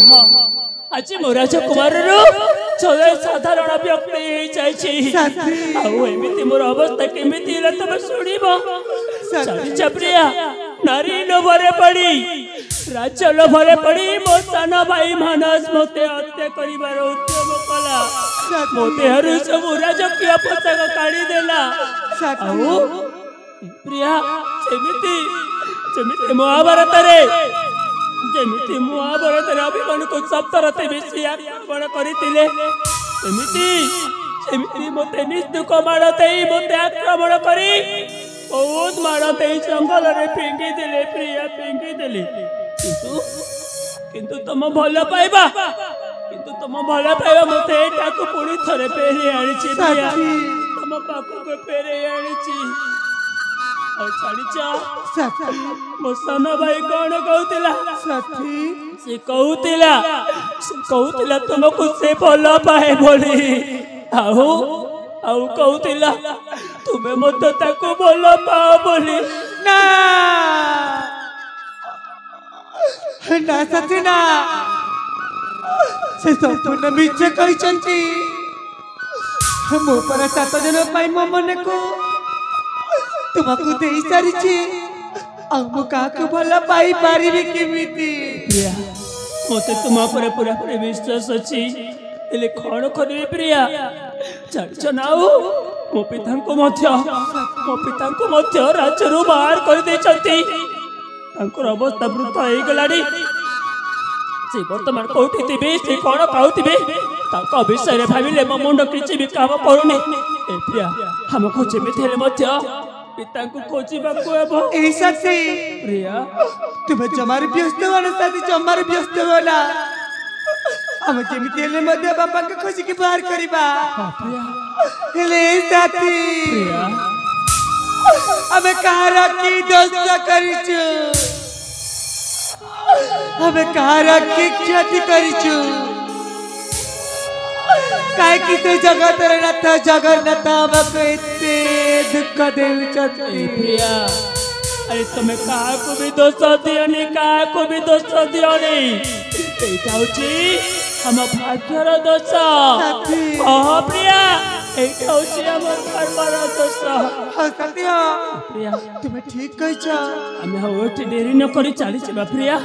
Speaker 2: आज मो राजकुमार साधारण व्यक्ति एमती मोर अवस्था केमिति तुम शुणव प्रिया नारी लोभरे पड़ी राज्य लोभरे पड़ी मो सान भाई मानस मते हत्या करिबार उद्यम कला मो देहरु सब राजकीय पोशाक काढ़ी देला प्रिया सेमिति महाभारत रे जेमिति महाभारत रे अभिमन्यु को सप्तरथी बेसी आक्रमण करितिले सेमिति मते निस्तुक मारते मते आक्रमण करी बहुत मारते जंगल रे फेंकी देले प्रिया फेंकी देले किंतु तुम भल पाइबा मते एटाको पुणी थरे फेरे आनिछि प्रिया तुम पाखको फेरे आनिछि और छाड़ीचा मो सान भाई कौन कहूतिला से कहूतिला तुमको से भल पाए बोली आउ कहूतिला तुमे मते ताको भल पाओ बोली
Speaker 6: ना ना साथी ना से संपूर्ण मिछ कहिसंती मो पर 7 दिन पाई मो मन को तुमको देई सारिछि आ मो काको भल पाई पारिबी केमिति
Speaker 2: प्रिया मते तुम पर पूरा पूरा विश्वास अछि एले कोन करबे प्रिया चढ़ नाउ मो पिता को मध्य राज्यरू बाहर कर दे छथि तांकर अवस्था वृद्ध हो गलाडी से वर्तमान कोठी थिबे से कोन पाउथिबे तांको विषय रे भाबिले मो मुंड किछि भी काम करूनी ए प्रिया हमको जेमिति हेले मध्य पिता को खोजिबा को एबो
Speaker 6: ऐसा से
Speaker 2: प्रिया
Speaker 6: तुम जमार व्यस्त होना साथी जमार व्यस्त होला हम जेमिति हेले मध्य बापा के खोजी के बाहर करिबा
Speaker 2: प्रिया
Speaker 6: हेले साथी
Speaker 2: प्रिया
Speaker 6: हमें कहारा की दोस्त करिछु हमें कहारा की क्षति करिछु काय की ते जगत रे नाथ जगन्नाथ हमको एते दुख देउछथि
Speaker 2: प्रिया अरे तुम्हें कहा को भी दोष दियोनी एटा होची हम भाग्यर दोष प्रिया एटा होची हम कर्मर दोष
Speaker 6: सत्य
Speaker 2: प्रिया
Speaker 6: तुम ठीक कहछ
Speaker 2: हमें होठी देरी न करी चली छिबा प्रिया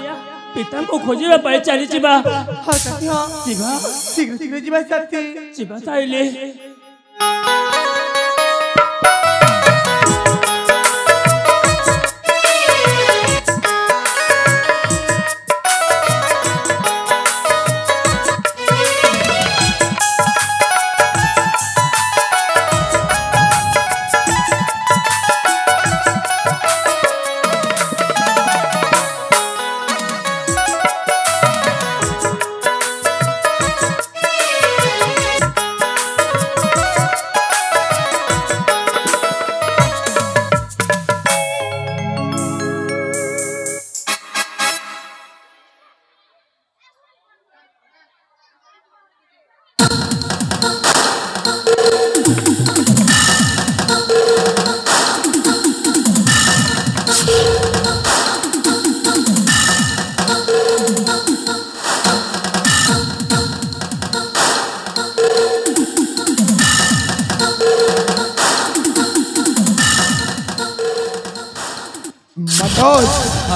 Speaker 2: पिता को खोजिबा पाए चली छिबा
Speaker 6: सत्य
Speaker 2: छिबा
Speaker 6: शीघ्र जीवा सत्य
Speaker 2: छिबा ताइले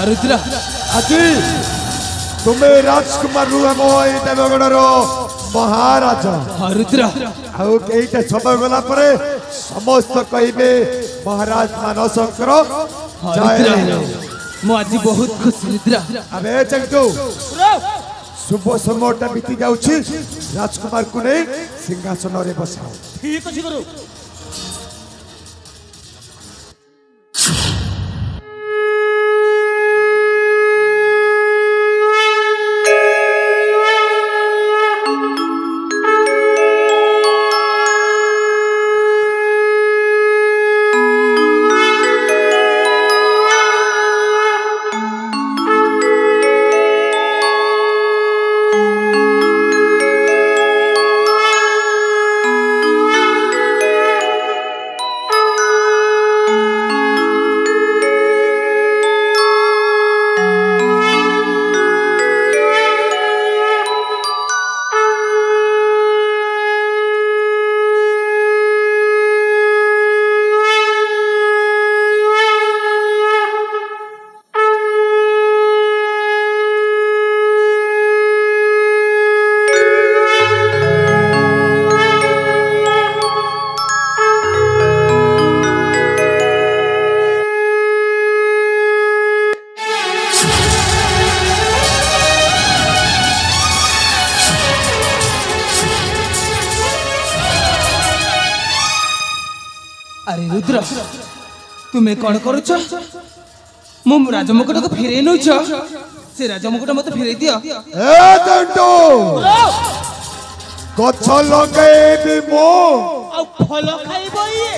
Speaker 3: रुद्र আজি तुम्हें राजकुमार रुमोई देवगढ़ महाराज
Speaker 4: रुद्र
Speaker 3: आउ केईटा समय गला परे समस्त कहिबे महाराज मानसकर जय
Speaker 4: मो आज बहुत खुश रुद्र
Speaker 3: अबे चंटू शुभ समयटा बीती जाउछि राजकुमार को नै सिंहासन रे बसाओ
Speaker 5: ठीक अछि गुरु
Speaker 4: रुद्र तुम्हें कौन करुच मो राजमुकुट को फेरे नौछ से राजमुकुट मत फेरे दियो
Speaker 3: ए जंटू गछ लगेबी मो
Speaker 5: ଆଉ ଫଳ ଖାଇବ ଇଏ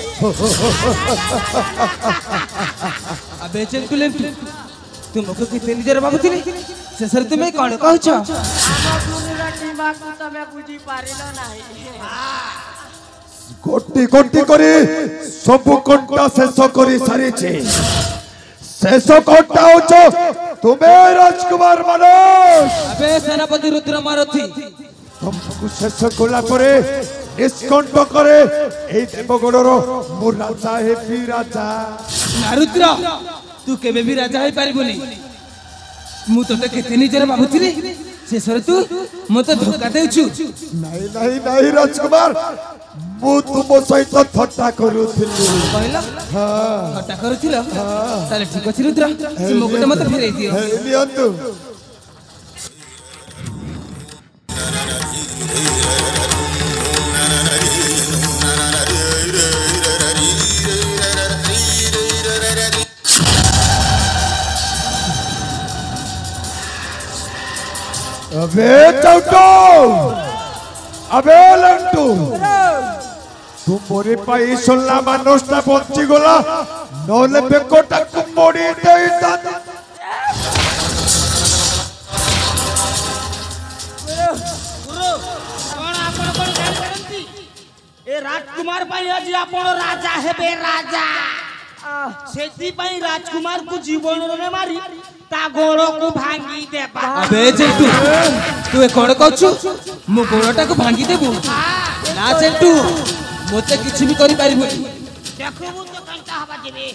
Speaker 4: अबे चल तू ले तुमको कितने निजर भाबुथिले शेषर तुम्हें कौन कहछ
Speaker 3: गोटी गोटी करी सब कंटा शेष करी सारिछे शेष कंटा होचो तुम्हें राजकुमार मानस
Speaker 4: अबे सेनापति रुद्र मारथी
Speaker 3: तुमको शेष कला परे निष्कंठ करे ए देवगणर मो राजा हेबी राजा
Speaker 4: ना रुद्र तू केबे भी राजा होई पारिबोनी मु तते केते निजर भाबुथिली शेषर तू मते धोखा देउछु
Speaker 3: नहीं नहीं नहीं राजकुमार मु तुम सहित थट्टा करूथिली
Speaker 4: कहला
Speaker 3: हां
Speaker 4: हटा करूथिलो ताले ठीक अछि रुद्र से मुकुट मते फेरै दियो
Speaker 3: लियंतु अबे चौटो अबे लंटू तू मोरे पाई सोल्ला मानसटा बंची गला नले बेकोटा को मोड़ी देता
Speaker 5: ए राजकुमार पाई आज आपण राजा हेबे राजा सेती पाई राजकुमार को जीवन रे मारी ता गोड़ को भांगी देबा
Speaker 4: अबे चेल्टू तू ए कोन कहछु मु गोड़टा को भांगी देबू ना चेल्टू मोते किछि भी करि पारिबो
Speaker 5: देखबू तो कंटा हवा जेबे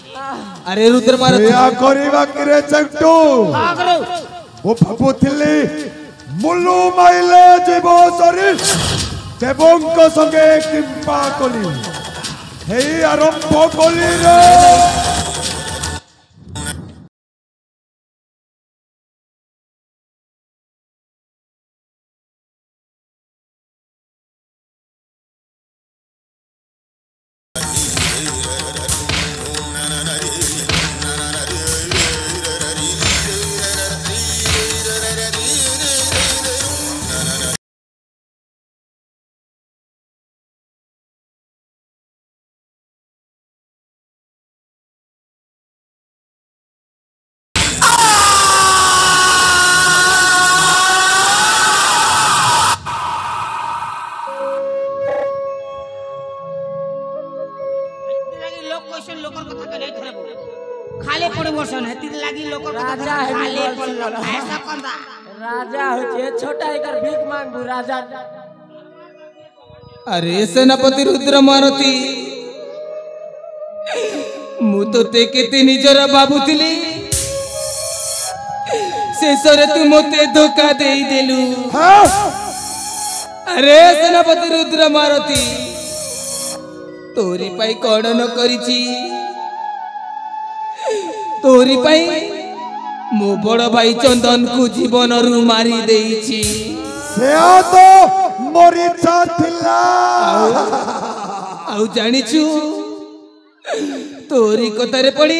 Speaker 4: अरे रुद्र मारथी
Speaker 3: या करिबा करे चंटू
Speaker 5: आगरो
Speaker 3: ओ भाबुथिली मुल्लू माइले जीव शरीर देवंक संगे किंपा कली हे आरंभ कली रे
Speaker 5: खाली पड़े बसन हेती लागी लोक राजा खाली पड़ल ऐसा कंदा
Speaker 2: राजा होचे छोटा एकर भीख मांगू राजा
Speaker 4: अरे सेनापति रुद्र मारथी मु तो ते केते निजर बाबुथिली शेषरे तू मते धोखा देई देलु अरे सेनापति रुद्र मारथी तोरी पाई कौन न करिची तोरी पाई मो बड़ भाई चंदन को जीवन रु मारी देइची
Speaker 3: से तो मोरी चाथिला
Speaker 4: आउ जानिछु तोरी कतारे पड़ी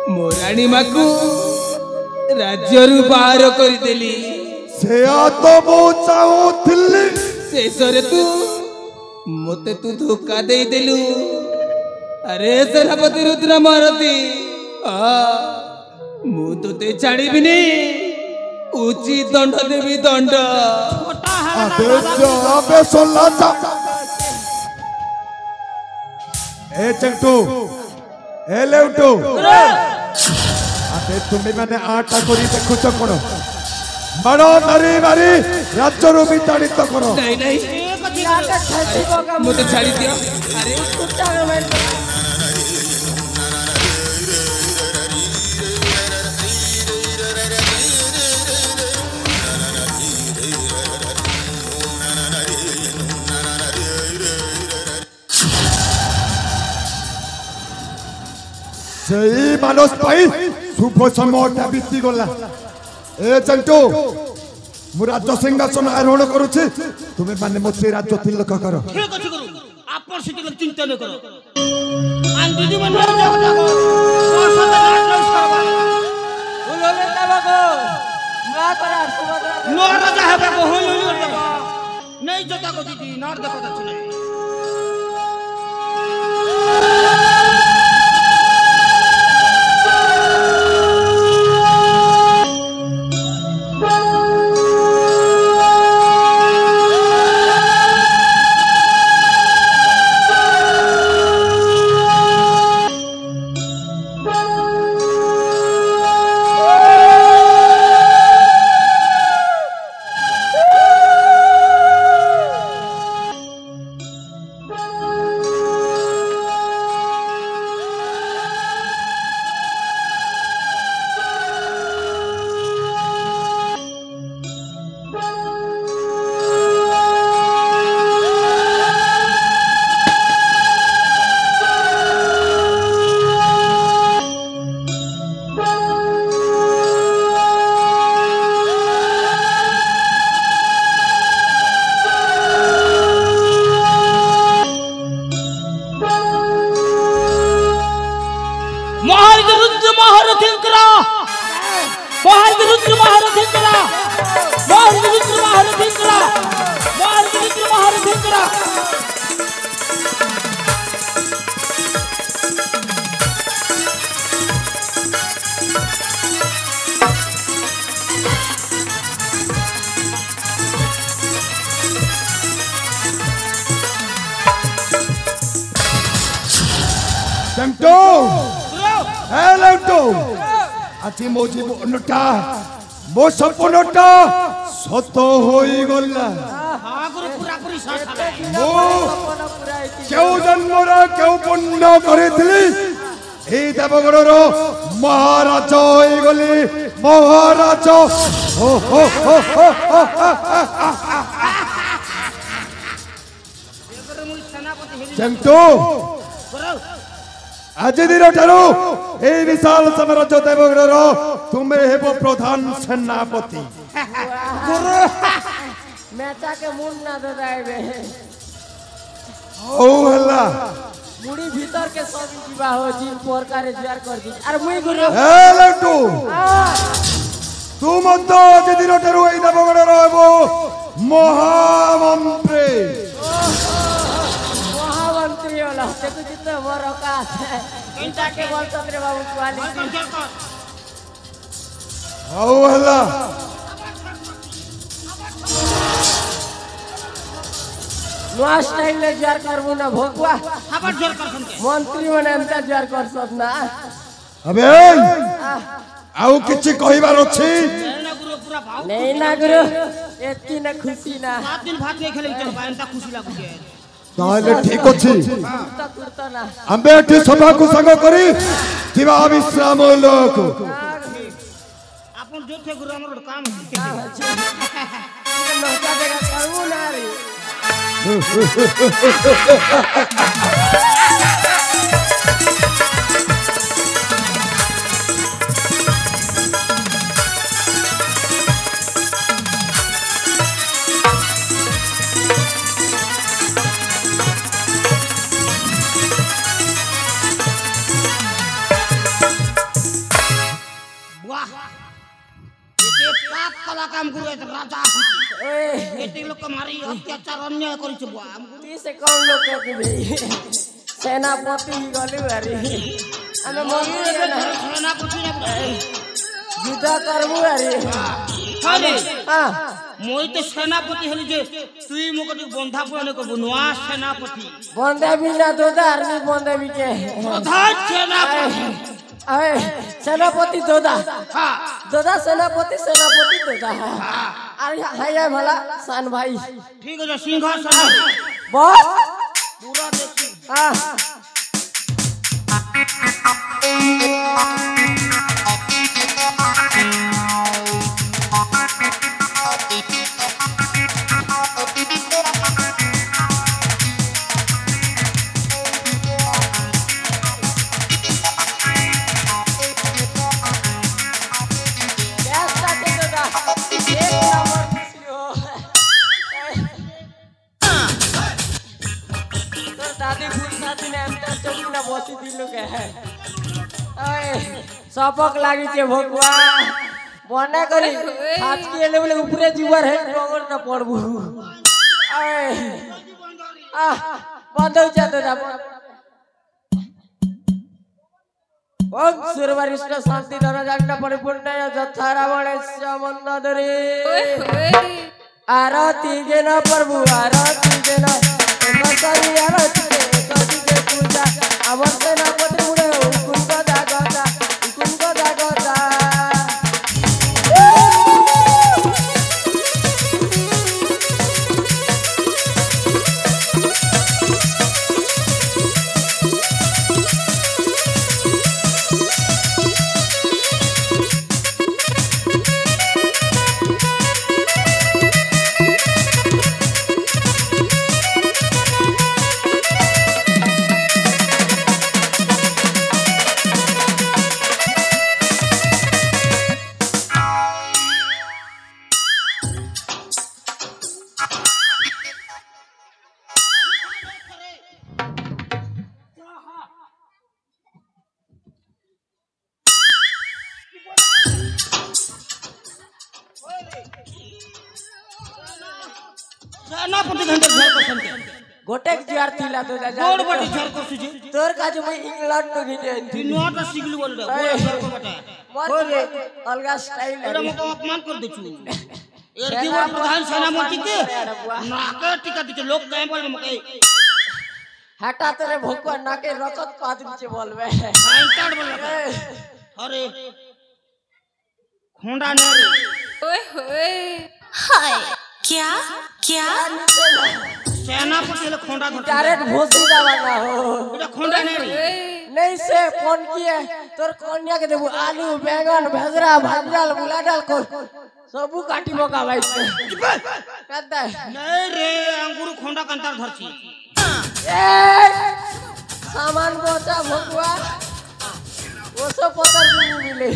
Speaker 4: मो रानी माकू राज्य रु बाहर कर देली
Speaker 3: से तो मो चाहुथिली
Speaker 4: शेषरे तू मते तू धोखा दे देलु अरे सेनापति रुद्र मारती मु तो ते छाड़ीबिनी उचित दंड देवी दंड
Speaker 3: अबे सोल्ला चा ए चंटू ए लेउटू अबे तुम्हें मैंने आटा करी देखुछ कोन बड़ो नरी मारी राज्य रु विताड़ित करो
Speaker 4: नहीं नहीं मुझे छाड़ी दिया अरे
Speaker 3: सही मानस पाई शुभ समय बीती गला ए चंटू मु राज्य सिंहासन आरोहण करुछि तुम्हें माने मते राज्य तिलक करो
Speaker 5: ठीक अछि करू आपण सिटी चिंता न करो दीदी मन जाओ जाओ मोर साथे नाच नाच करबा
Speaker 6: उलोले तबको ना तोरा सुभद्रा
Speaker 5: नो राजा हेबे को होई होई देखो नहीं जता को दीदी नार देखो त छने আজি মো জীবনটা মো সপনটা সত হই গলা
Speaker 7: আগুরে পুরা পুরি সাসালে
Speaker 5: মো কেউ জন্মর কেউ পুণ্য করেছিলি এই দেবগড়র মহারাজ হই গলি মহারাজ হো হো হো হো
Speaker 7: এগরে মুই সেনাপতি হেলি
Speaker 5: জন্তু आज दिन ठारू ए विशाल साम्राज्य देवगढ़ तुम्हें हेब प्रधान सेनापति
Speaker 6: मेचा के मुंड ना ददाइबे
Speaker 5: ओ हल्ला
Speaker 6: मुड़ी भीतर के सब जीवा हो जी प्रकार जार कर दी अरे मुई गुरु
Speaker 5: ए लट्टू तुम तो आज दिन ठारू ए देवगढ़ हेब महामंत्री
Speaker 6: महामंत्री होला देखो जितना बड़ औकात है इनका के बोल चंद्र बाबू क्वालिटी
Speaker 5: ओ हल्ला
Speaker 6: नुआ स्टाइल ले जार करबो ना भोकवा
Speaker 7: हाबर जोर कर सुन के
Speaker 6: मंत्री मने हमका जार कर सब ना
Speaker 5: अबे आउ किछि कहिबार अछि
Speaker 7: ना गुरु पूरा भाव
Speaker 6: नहीं ना गुरु एती ना खुशी ना
Speaker 7: 7 दिन भात नहीं खेले चल पाए एंता खुशी लागु जे
Speaker 5: ताले ठीक अछि
Speaker 6: कुर्ता कुर्ता ना
Speaker 5: आंबे एठी सभा को संग करी दिवा विश्राम लोक
Speaker 7: आपन जो थे गुरु हमर काम
Speaker 6: नौका देगा करबो ना रे
Speaker 7: वाह एते पाप कला काम गुरु राजा एते लोग मारी अत्याचार अन्याय करि छ बुआ
Speaker 6: ती से कौन लोग के भी सेनापति गलु अरे हमें मंगी रे ना
Speaker 7: सेनापति ने
Speaker 6: युद्ध करबो अरे
Speaker 7: अरे
Speaker 6: हां
Speaker 7: मोई तो सेनापति हेली जे तुई मोकटी बंधा पुराने को नुआ सेनापति
Speaker 6: बंदे भी ना दोदा आर्मी बंदे भी के
Speaker 7: प्रधान सेनापति
Speaker 6: अरे सेनापति दोदा
Speaker 7: हां
Speaker 6: दोदा सेनापति दोदा अरे हाय भला सान भाई
Speaker 7: ठीक है सिंहासन
Speaker 6: बस
Speaker 7: पूरा देखी
Speaker 6: हां दादी फूल साथी ने हम तो चौकी ना बसी दिल लोग
Speaker 8: सबक लागिছে ভগবা মনে করি আজকে এলে বলে উপরে জীবার হে নগর না পড়বো বন্ধ হইছে তো যাব ওম সুরবরিষ্ঠ শান্তি ধন জাগনা পরিপূর্ণয় যথারা বণেশ্য মন্দরে आरती गेना प्रभु आरती गेना करी आरती के पूजा अवश्य ना पत्र मुड़े कुंभ जागता
Speaker 7: सेनापति घंटे घर पसंद के
Speaker 8: गोटेक जियार थिला तो जा
Speaker 7: गोड़ बटी झर को सुजी
Speaker 8: तोर का जो मैं इंग्लैंड नो गिने
Speaker 7: नोट सिगलू बोल रे गोड़ झर को बटा
Speaker 8: मत अलगा स्टाइल
Speaker 7: एरा मको अपमान कर दे छु एर जीवन प्रधान सेनापति के नाके टिका दिते लोग कहे बोल मके
Speaker 8: हटा तेरे भोकवा नाके रकत पाद नीचे बोलबे
Speaker 7: फाइंटाड बोल अरे खोंडा ने
Speaker 9: ओए होए हाय क्या क्या
Speaker 7: सेनापति ले खोंडा धर
Speaker 8: डायरेक्ट भोसड़ी दवाना हो
Speaker 7: एटा खोंडा ने
Speaker 8: नहीं से फोन किए तोर कन्या के देबू आलू बैंगन भेजरा भाजल बुला डाल को सबू काटी मका भाई कहता है
Speaker 7: नहीं रे अंगूर खोंडा कंतार धरची
Speaker 8: ए सामान बोचा भगवा वो सब पत्थर भी मिले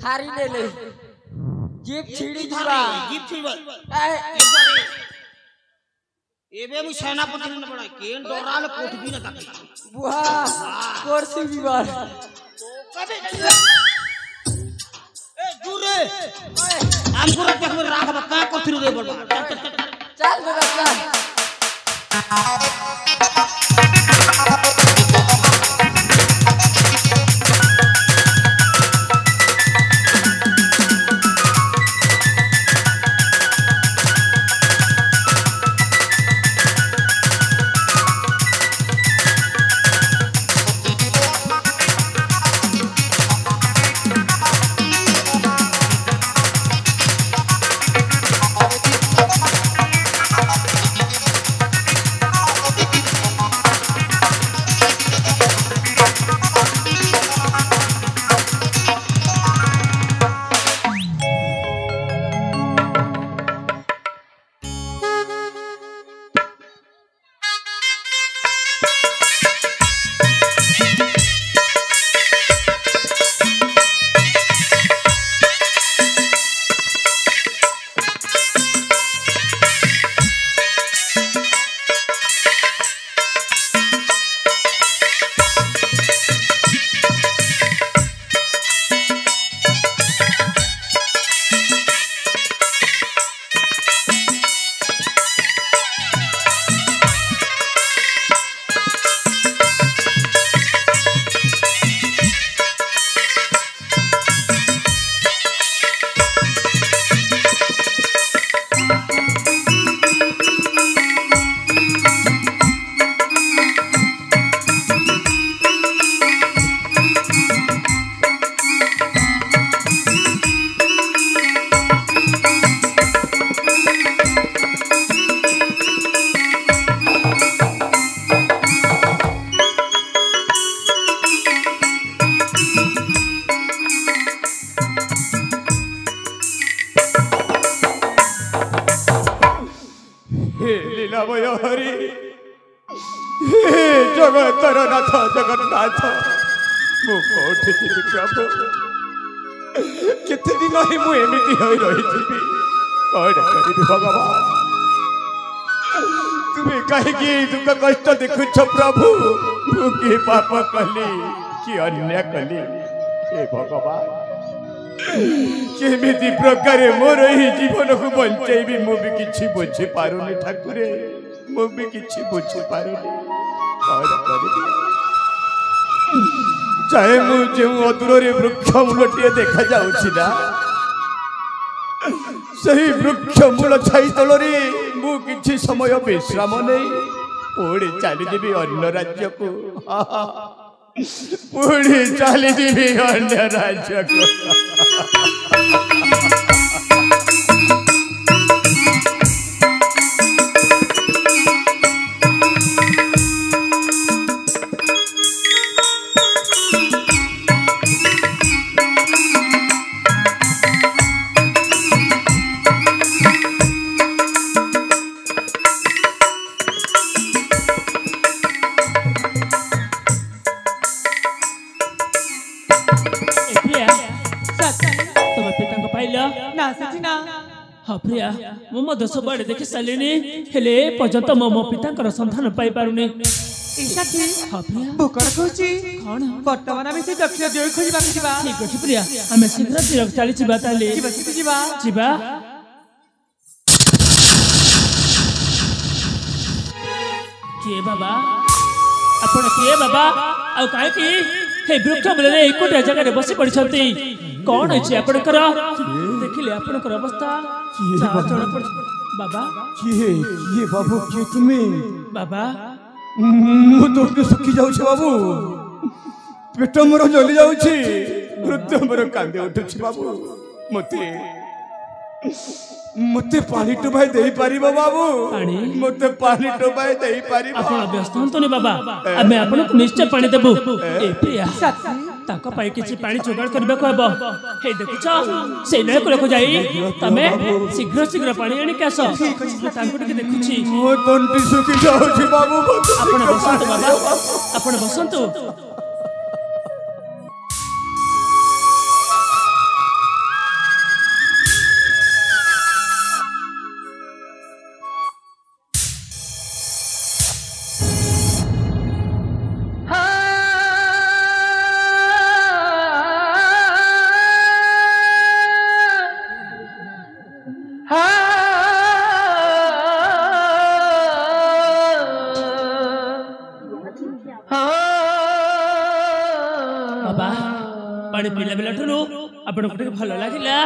Speaker 8: खारी ने ले जीप छिड़ी जुरा
Speaker 7: जीप छिड़वा एबे मु सेनापति ने पड़ा केन डोराल कोठ भी न काटे
Speaker 8: बुहा कुर्सी भी बार
Speaker 7: कबे ए दूरे हमको रख के राख का कोथरू रे बोल
Speaker 8: चल रास्ता
Speaker 3: লীলাময় হরি হে জগতর নাথ জগন্নাথ মু কোঠি ଯିବି ପ୍ରଭୁ କେତେ ଦିନ ହିଁ ମୁଁ ଏମିତି ହୋଇ ରହିଯିବି କଣ କରିବି ଭଗବାନ ତୁମେ କାହିଁକି ଦୁଃଖ କଷ୍ଟ ଦେଖୁଛ ପ୍ରଭୁ ମୁଁ କି ପାପ କଲି कि अन्य कली हे भगवान केमिति प्रकारे मोर ही जीवन को बंचाइबी मु भी किछि बुझी पारुनी ठाकुरे मु भी किछि बुझी पारुनी कौन करिबी चाहे मु जो अदूर वृक्ष मूलटिए देखा जाउछि ना सही वृक्ष मूल छाई तलरे मु किछि समय विश्राम नहीं पुणी चली जीवी अन्य राज्य को पुणी चली जीवी अन्य राज्य को
Speaker 2: हाँ प्रिया मो मध्य सबुआड़े देखी सारे हेले पर्यंत मो पिता संधान पाई पारुनी हाँ प्रिया
Speaker 6: वर्तमान आम से दक्षिण दिग खोजा
Speaker 2: ठीक अच्छे प्रिया आम शीघ्र दिग चली जीवा किए बाबा आपण किए बाबा आ कहीं हे वृक्ष मूल एकोटिया जगह बसी पड़ती कौन अच्छे आपणकर देखिले आपणकर अवस्था बाबा
Speaker 3: किए बाबू किए तुम्हें
Speaker 2: बाबा
Speaker 3: मु तो सुखी जाउछ बाबू पेट मोर जली जाउछ हृदय मोर कांदे उठुछ बाबू मते पानी टुबाई देई पारिबो बाबू
Speaker 2: पानी
Speaker 3: मते पानी टुबाई देई पारिबो
Speaker 2: आपण व्यस्त हंतोनी बाबा आमे आपण को निश्चय पानी देबो ए प्रिया ताको पाई किछि पानी जोगाड़ करबे को हबो हे देखुछ से नय को जाई तमे शीघ्र पानी आनी के आसो तांको टिके देखुछि
Speaker 3: मो तंटी सुखी जाउछ बाबू
Speaker 2: आपण बसंत बाबा आपण बसंत पानी पीला बेला ठुलु आपण को भल लागिला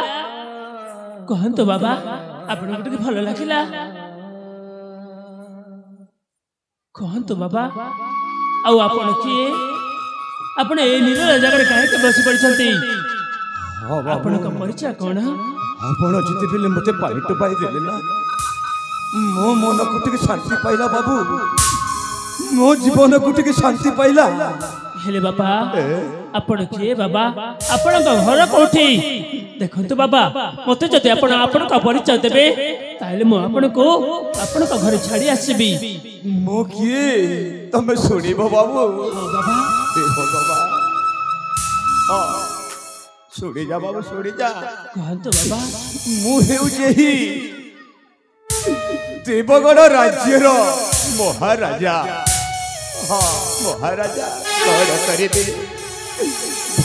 Speaker 2: कहंतो बाबा आपण को भल लागिला कहंतो बाबा आ आपण किए आपण ए निरल जगह काहे के बसी पड़छंती
Speaker 3: हां बाबा
Speaker 2: आपण का परिचय कोन
Speaker 3: आपण जिते बेले मते पानी टपाई देले ना मो मन को टिके शांति पाइला बाबू मो जीवन को टिके शांति पाइला
Speaker 2: हेले बाबा आपण किए बाबा आपण का घर कोठी देखंतु बाबा मते जते आपण का परिचय देबे ताले मो आपण का घर छाड़ी आसीबी
Speaker 3: मो किए तमे सुनिबो बाबू
Speaker 2: हां बाबा
Speaker 3: हे भगवान हां सुनी जा बाबू सुनी जा
Speaker 2: कहंतु बाबा
Speaker 3: मु हेउ जेही देवगढ़ राज्यर महाराजा हाँ महाराजा कौन करे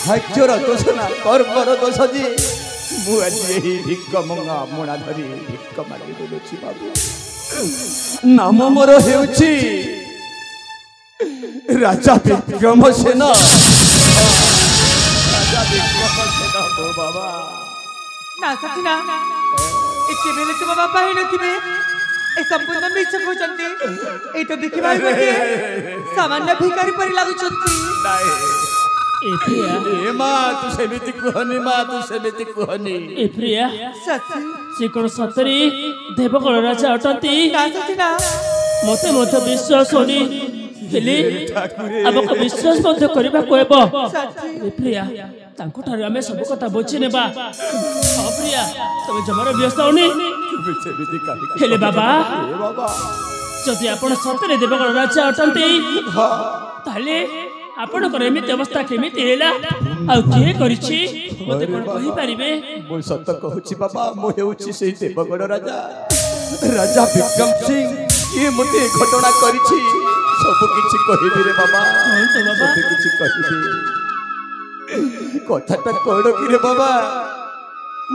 Speaker 3: भाग्यर दोष ना कर्मर दोष जी मु आज यही भिक्क मंगा मुणा धरी भिक्क मागी बोलुछि बाबू नाम मोर हेउछि राजा विक्रमसेन राजा विक्रमसेन हो बाबा
Speaker 6: ना सचिना इतने बेले तो बाबा पाही नथिबे ए संपूर्ण मिछ कहचंती ए तो देखिबाई बटे सामान्य भिखारी परि लागुचंती
Speaker 3: नाइ
Speaker 2: ए प्रिया
Speaker 3: ए मां तू सेमिति कुहनी
Speaker 2: ए प्रिया
Speaker 6: सच
Speaker 2: से कोन सतरी देवगण राजा अटंती
Speaker 6: ना सचिना
Speaker 2: मते विश्वास होनी हेली हमको विश्वास मध्य करबा कोएबो ए प्रिया तांको ठारे हमें सब कथा बुझी नेबा हां प्रिया तबे जमर व्यस्त होनी हेले बाबा जदि आपण सतरे देवगण राजा अटंती ताले आपण को एमिति अवस्था केमिति हेला आ के करिछि मते कोन कहि परिबे
Speaker 3: मो सत कहूछि बाबा मो हेउछि सेही देवगढ़ राजा राजा विक्रम सिंह ये मते घटना करिछि सब किछि कहिबे रे बाबा
Speaker 2: तो बाबा
Speaker 3: सब किछि कहिबे कथाटा कौन कि रे बाबा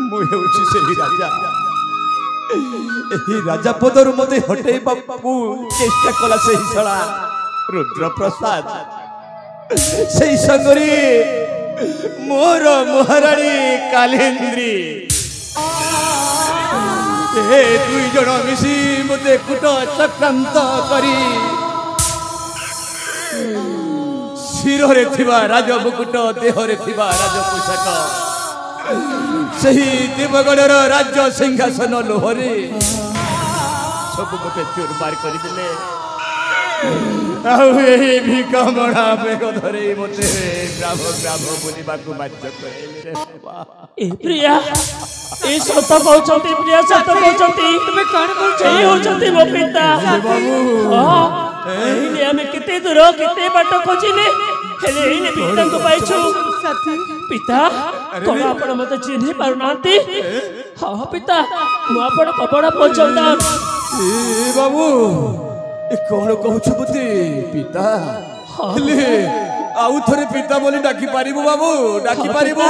Speaker 3: मु हेउछि सेही राजा एही राजा पदरु मते हटेई बापू चेष्टा कला सेही छळा रुद्र प्रसाद सेही संगरी मोर महारानी कालेन्द्री ए दुई जण मिसी मते कुट चक्रांत करी शिरोरे थिबा राज मुकुट देहरे थिबा राज पोशाक सही देवगणर राज्य सिंहासन लोहरे सब मते चुरमार कर दिले भिकमणा बेग धरे मते ग्राम ग्राम बुलिबा को बाध्य करले
Speaker 2: ए प्रिया ए सत कहउछंती प्रिया सत कहउछंती तुमे कान कहउछ ए होछंती मो पिता बाबू हां एने हमें किते दूर किते बाट खोजिले हेले एने पिता को पाइछु साथी पिता कोन आपण मते चिन्हि पारु नांती हां पिता मो आपण कपड़ा पचंदान
Speaker 3: ए बाबू ए कोन कहउछ बुती पिता हेले आउ थरे पिता बोली डाकी पारिबो बाबू डाकी पारिबो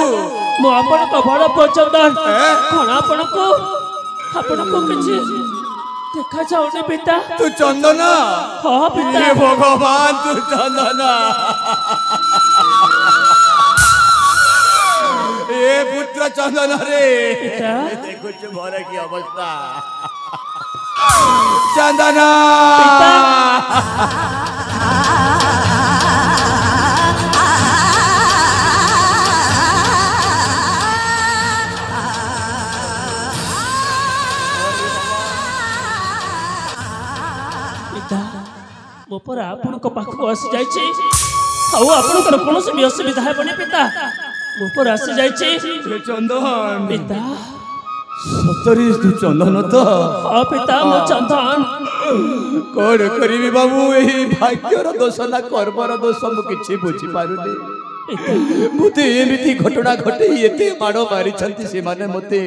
Speaker 2: मो आपण कपड़ा पचंदान कोन आपण को किछि देखा जाओने पिता
Speaker 3: तू चंदन
Speaker 2: हाँ पिता
Speaker 3: हे भगवान तू चंदन ए पुत्र चंदन रे
Speaker 2: पिता
Speaker 3: देखुछ मोर की अवस्था चंदन
Speaker 2: मो पर आपण को पाखु आसी जाइछि आउ आपण को कोनो से असुविधा है बने पिता मो पर आसी जाइछि
Speaker 3: चंदन
Speaker 2: पिता
Speaker 3: सतरी तू चंदन तो
Speaker 2: हां पिता मो चंदन
Speaker 3: कोन करिबी बाबू एही भाग्यर दोष ना कर्मर दोष मु किछि बुझी पारुनी मुते एमिति घटना घटे एते माडो मारी छंती से माने मते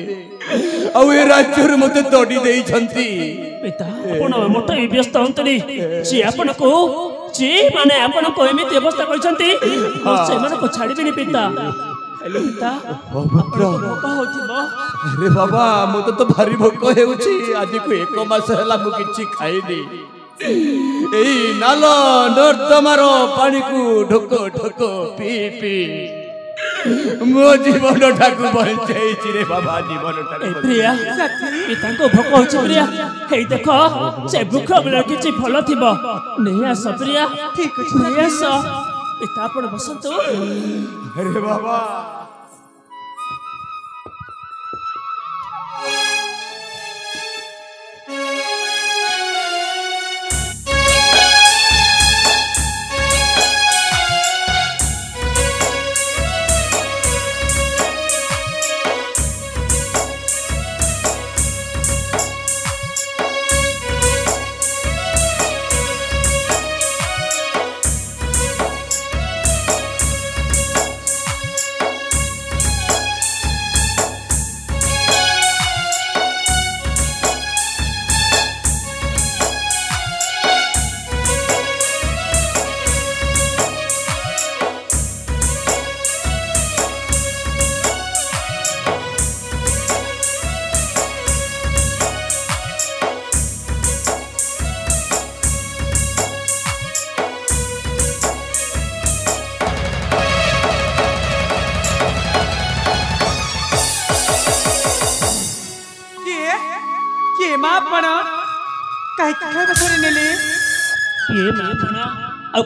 Speaker 3: आउ ए राज्यर मते दडी देई छंती
Speaker 2: पिता आपण मते व्यस्त हंतनी जे आपण को जे माने आपण को एमिति अवस्था कहि छंती से माने को छाड़ीबिनी पिता हेलो पिता
Speaker 3: पुत्र अरे बाबा मु तो भारी भोक हेउची आज को एक मास हला मु किछि खाइनी एई नाल नर्दमारो पानी को ढोको ढोको पी पी मो जीवन ठाकु बंचाई रे बाबा जीवन ठाकु
Speaker 2: प्रिया पिता को भोक होछ प्रिया हे देखो से भूख बेला किछि फल थिबो नहीं आस प्रिया ठीक अछि नहीं आस पिता आपण बसंतो
Speaker 3: अरे बाबा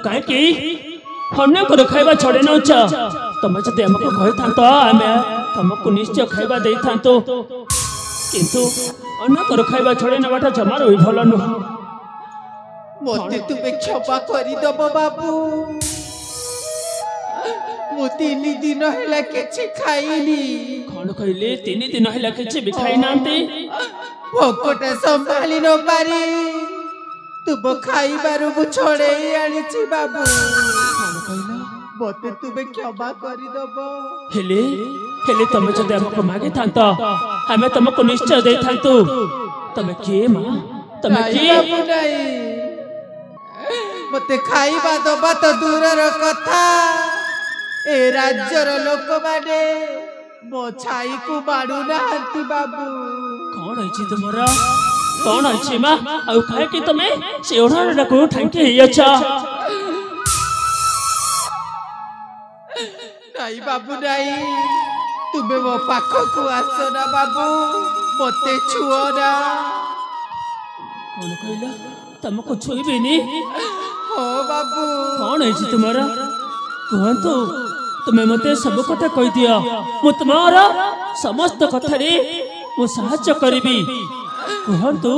Speaker 2: काहे कि अन्य को खाइबा छोड़े न छ तमे जते हमको कहि थांतो आमे तुमको निश्चय खाइबा देई थांतो किंतु अन्य को खाइबा छोड़े न बाटा जमार होई भलो न
Speaker 6: मोते तुमे क्षमा करी दबो बाबू मु 3 दिन हैला केछि खाइनी
Speaker 2: कोन कहले 3 दिन हैला केछि भी खाइ नांती
Speaker 6: भोकटा संभाली न पारी तुम खाइबारु मु छोड़े आनी छी बाबू मोते तुमे क्षमा करी दबो
Speaker 2: हेले हेले तमे जदे हमको मागे थांतो हमें तुमको निश्चय दे थांतो तमे के मां तमे के
Speaker 6: बाबू नहीं मोते खाइबा दबा तो दूरर कथा ए राज्यर लोक माने मो छाई को मारू नाहंती बाबू।
Speaker 2: कौन है तुम्हारा कौन है माँ आउ काहे कि तमे से ओढ़ा को ठांके ही अच्छा
Speaker 6: नहीं बाबू नहीं तुम्हें मो पाख को आस ना बाबू मते छुओ ना।
Speaker 2: कौन कहला तुमको छुईबेनी
Speaker 6: हो बाबू
Speaker 2: कौन है तुम्हारा कहतु तुम्हें मते सब कथा कह दिया मु तुम्हारा समस्त कथा रे मु साहाय्य करिबी कहतु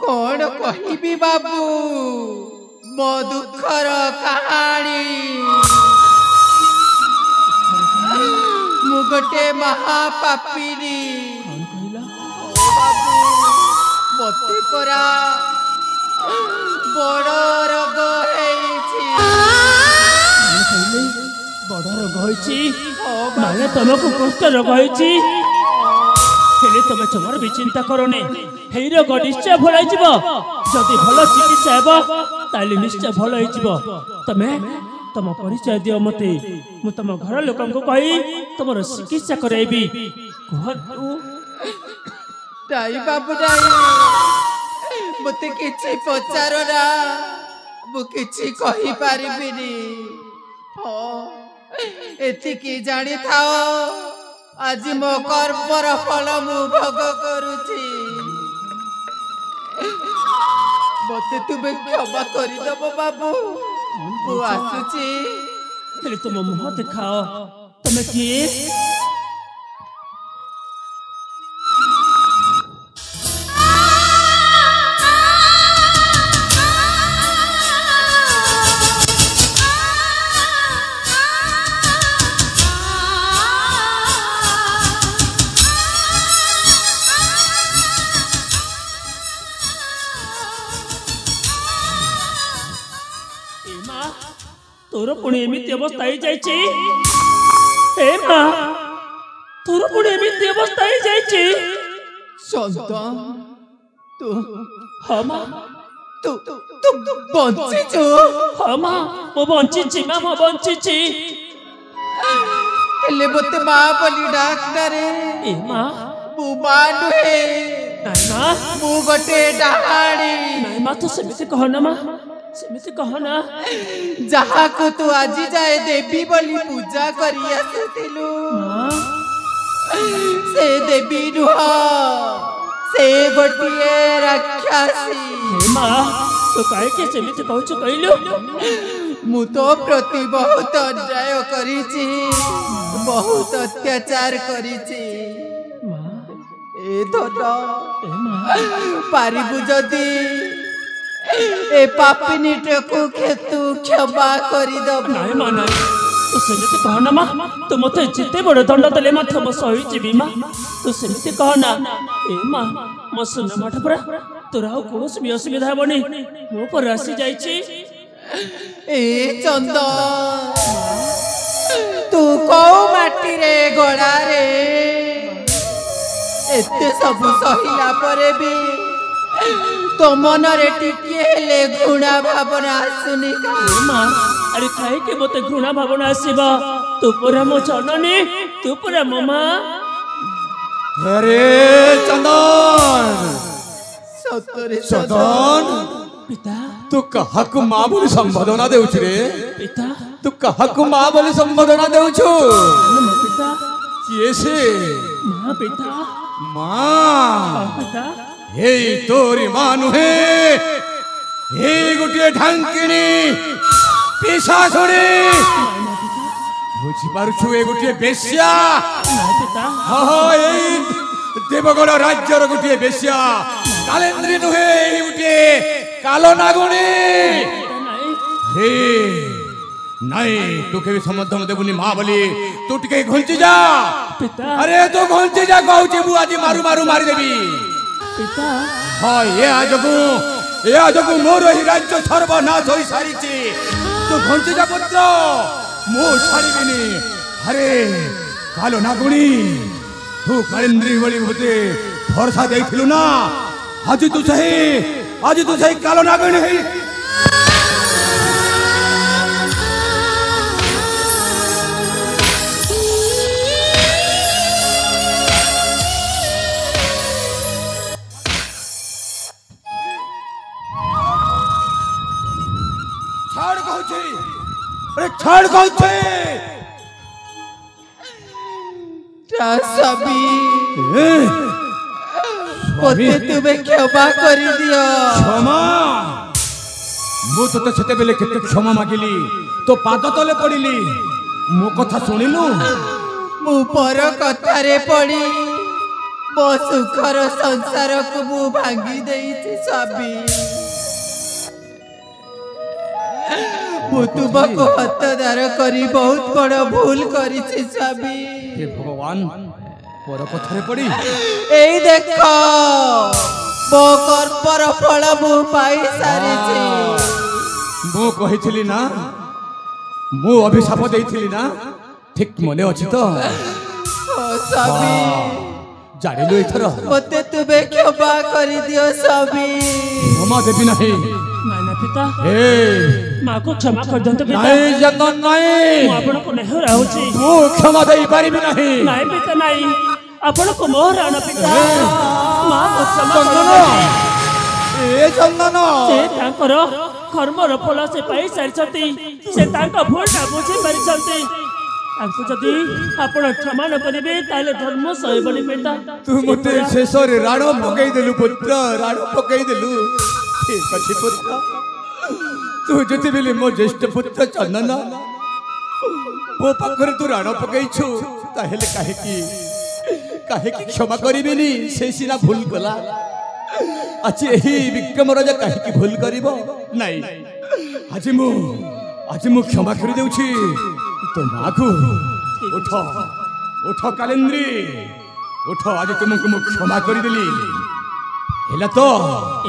Speaker 6: कौन कहिबी बाबू मो दुखर कहानी मु गोटे महापापिनी
Speaker 2: कौन कहला
Speaker 6: बाबू मते परा बड़ रोग हेछि।
Speaker 2: बड़ रोग होइछि माने तुमको कष्ट रोग होइछि हेले तुम जमार भी चिंता करने हे रोग निश्चय भल हो जदि भल चिकित्सा हेब ताले निश्चय भल हो तमे तुम परिचय दियो मते मु तुम घर लोक कही तुम चिकित्सा कराइबी
Speaker 6: दाई बाबू दाई मते किछि पचारो ना मु किछि कहि पारिबिनी। हो एतिकी जानी थाओ आज मो कर्मर फल मु भोग करुछि मते तुमे क्षमा करि दबो बाबू मु आसुछि।
Speaker 2: हेले तुम मुह देखाओ तुम किए तोर पुणी एमती अवस्था ही जाइछि ए मां तोर पुणी एमती अवस्था ही जाइछि
Speaker 6: संतान तू
Speaker 2: हां मां
Speaker 6: तू तू बंची जो
Speaker 2: हां मां मो बंची मां मो बंची
Speaker 6: ले मते मां बोली डाक्टरे
Speaker 2: ए मां
Speaker 6: मु मां नुहे
Speaker 2: नहीं मां
Speaker 6: मु गोटे डाहाणी
Speaker 2: नहीं मां तो सेमिति कह ना मां सेमिति कह ना
Speaker 6: जहा को तू आज जाए देवी बोली पूजा करी आसुतिलु से देवी नुह से गोटिए राक्षसी।
Speaker 2: हे मां तो काहे के सेमिति कहछु कहलु
Speaker 6: मु तो प्रति बहुत अन्याय करिछि बहुत अत्याचार करिछि
Speaker 2: मां
Speaker 6: ए धन
Speaker 2: ए मां
Speaker 6: पारिबु जदी ए पापिनी टेकु खेतु क्षमा करि दब।
Speaker 2: नहीं मां नहीं तो सेमिति कह ना मां तो मते जिते बड़ दंड देले माथ म सही जीवी मां तो सेमिति कह ना ए मां मो सुन मठ पर तोरा कोनोस भी असुविधा हेबनी मो पर आसी जाइछि।
Speaker 6: ए चंदन तू को माटी रे गोड़ा रे एते सब सहिला परे भी तो मन रे टिके हेले घृणा भावना आसुनी
Speaker 2: मां अरे काहे के मते घृणा भावना आसीबा तू पुरा मो जननी तू पुरा मो मां।
Speaker 3: अरे चंदन
Speaker 6: सतरे
Speaker 3: चंदन
Speaker 2: पिता
Speaker 3: तू काहाकु मां बोली संबोधना देउछु रे
Speaker 2: पिता
Speaker 3: तू काहाकु मां बोली संबोधना देउछु
Speaker 2: मो पिता
Speaker 3: किए से
Speaker 2: मां पिता
Speaker 3: मां
Speaker 2: पिता
Speaker 3: हे तोरी मां नुहे हे गोटे ढांकिनी पिशाचुनी बुझी पारुछु ए गोटे बेश्या
Speaker 2: पिता
Speaker 3: हो ए देवगढ़ राज्यर गोटे बेश्या कालेन्द्री नुहे ए गोटे कालो नागुणी हे नहीं तू के समर्थन देबुनी मां बोली तू टिके घंची जा
Speaker 2: पिता
Speaker 3: अरे तू घंची जा कहूची मु आज मारू मारू मारी देबी
Speaker 2: पिता
Speaker 3: हाँ ये आजकू मोर ही राज्य सर्वनाश हो सारी तू घंची जा पुत्र मु छाड़बी अरे कालो नागुणी तू कालेन्द्री बोली मते भरसा देइथिलु ना आज तू सही कालो नागुणी है कौन कहते
Speaker 6: सभी मते तुमे क्षमा कर दियो
Speaker 3: क्षमा मु तो सेते बेले केते क्षमा मागिली तो पाद तले पड़िली मो कथा सुनिलु
Speaker 6: मु पर कथारे पड़ी मो सुखर संसार को मु भांगी देइछि सभी मु तुमको हत्यादार करी बहुत बड़ भूल करिछि सभी
Speaker 3: हे भगवान पर कथारे पड़ी
Speaker 6: एई देखो मो कर्पर फल मु पाई सारिछि
Speaker 3: मु कहिथिली ना मु अभिशाप देइथिली ना ठीक मने अछि तो
Speaker 6: सभी
Speaker 3: जानिलु एथर
Speaker 6: मते तुमे क्षमा कर दियो सभी
Speaker 3: क्षमा देबी नहीं
Speaker 2: माना पिता
Speaker 3: ए
Speaker 2: माँ को क्षमा कर दंत पिता
Speaker 3: नहीं जतन नहीं
Speaker 2: मु आपण को नहीं रहउची
Speaker 3: मु क्षमा देई परिबी नहीं
Speaker 2: नहीं पिता नहीं आपण को मोह राणा पिता माँ को क्षमा
Speaker 3: चंदन
Speaker 2: कर
Speaker 3: ए चंदन
Speaker 2: से तांकर कर्मर फल से पाई सारिछंती से तांका भूलटा बुझी पारिछंती आपको जदि आपण क्षमा न करिबे ताले धर्म सहिबनी पिता
Speaker 3: तू मते शेषर राण पकई देलु पुत्र राण पकई देलु ठीक अछि पुत्र तू जति बेले मो ज्येष्ठ पुत्र चंदन मो पाखरे तू राण पकईछु ताहेले काहे की क्षमा करिबेनी से सिना भूल कला आज एही विक्रम राजा काहे की भूल करिवो नाही आज मु क्षमा करि देउछि तो माखु उठ उठ कालेंद्री उठ आज तुमको मु क्षमा करि देली हेला तो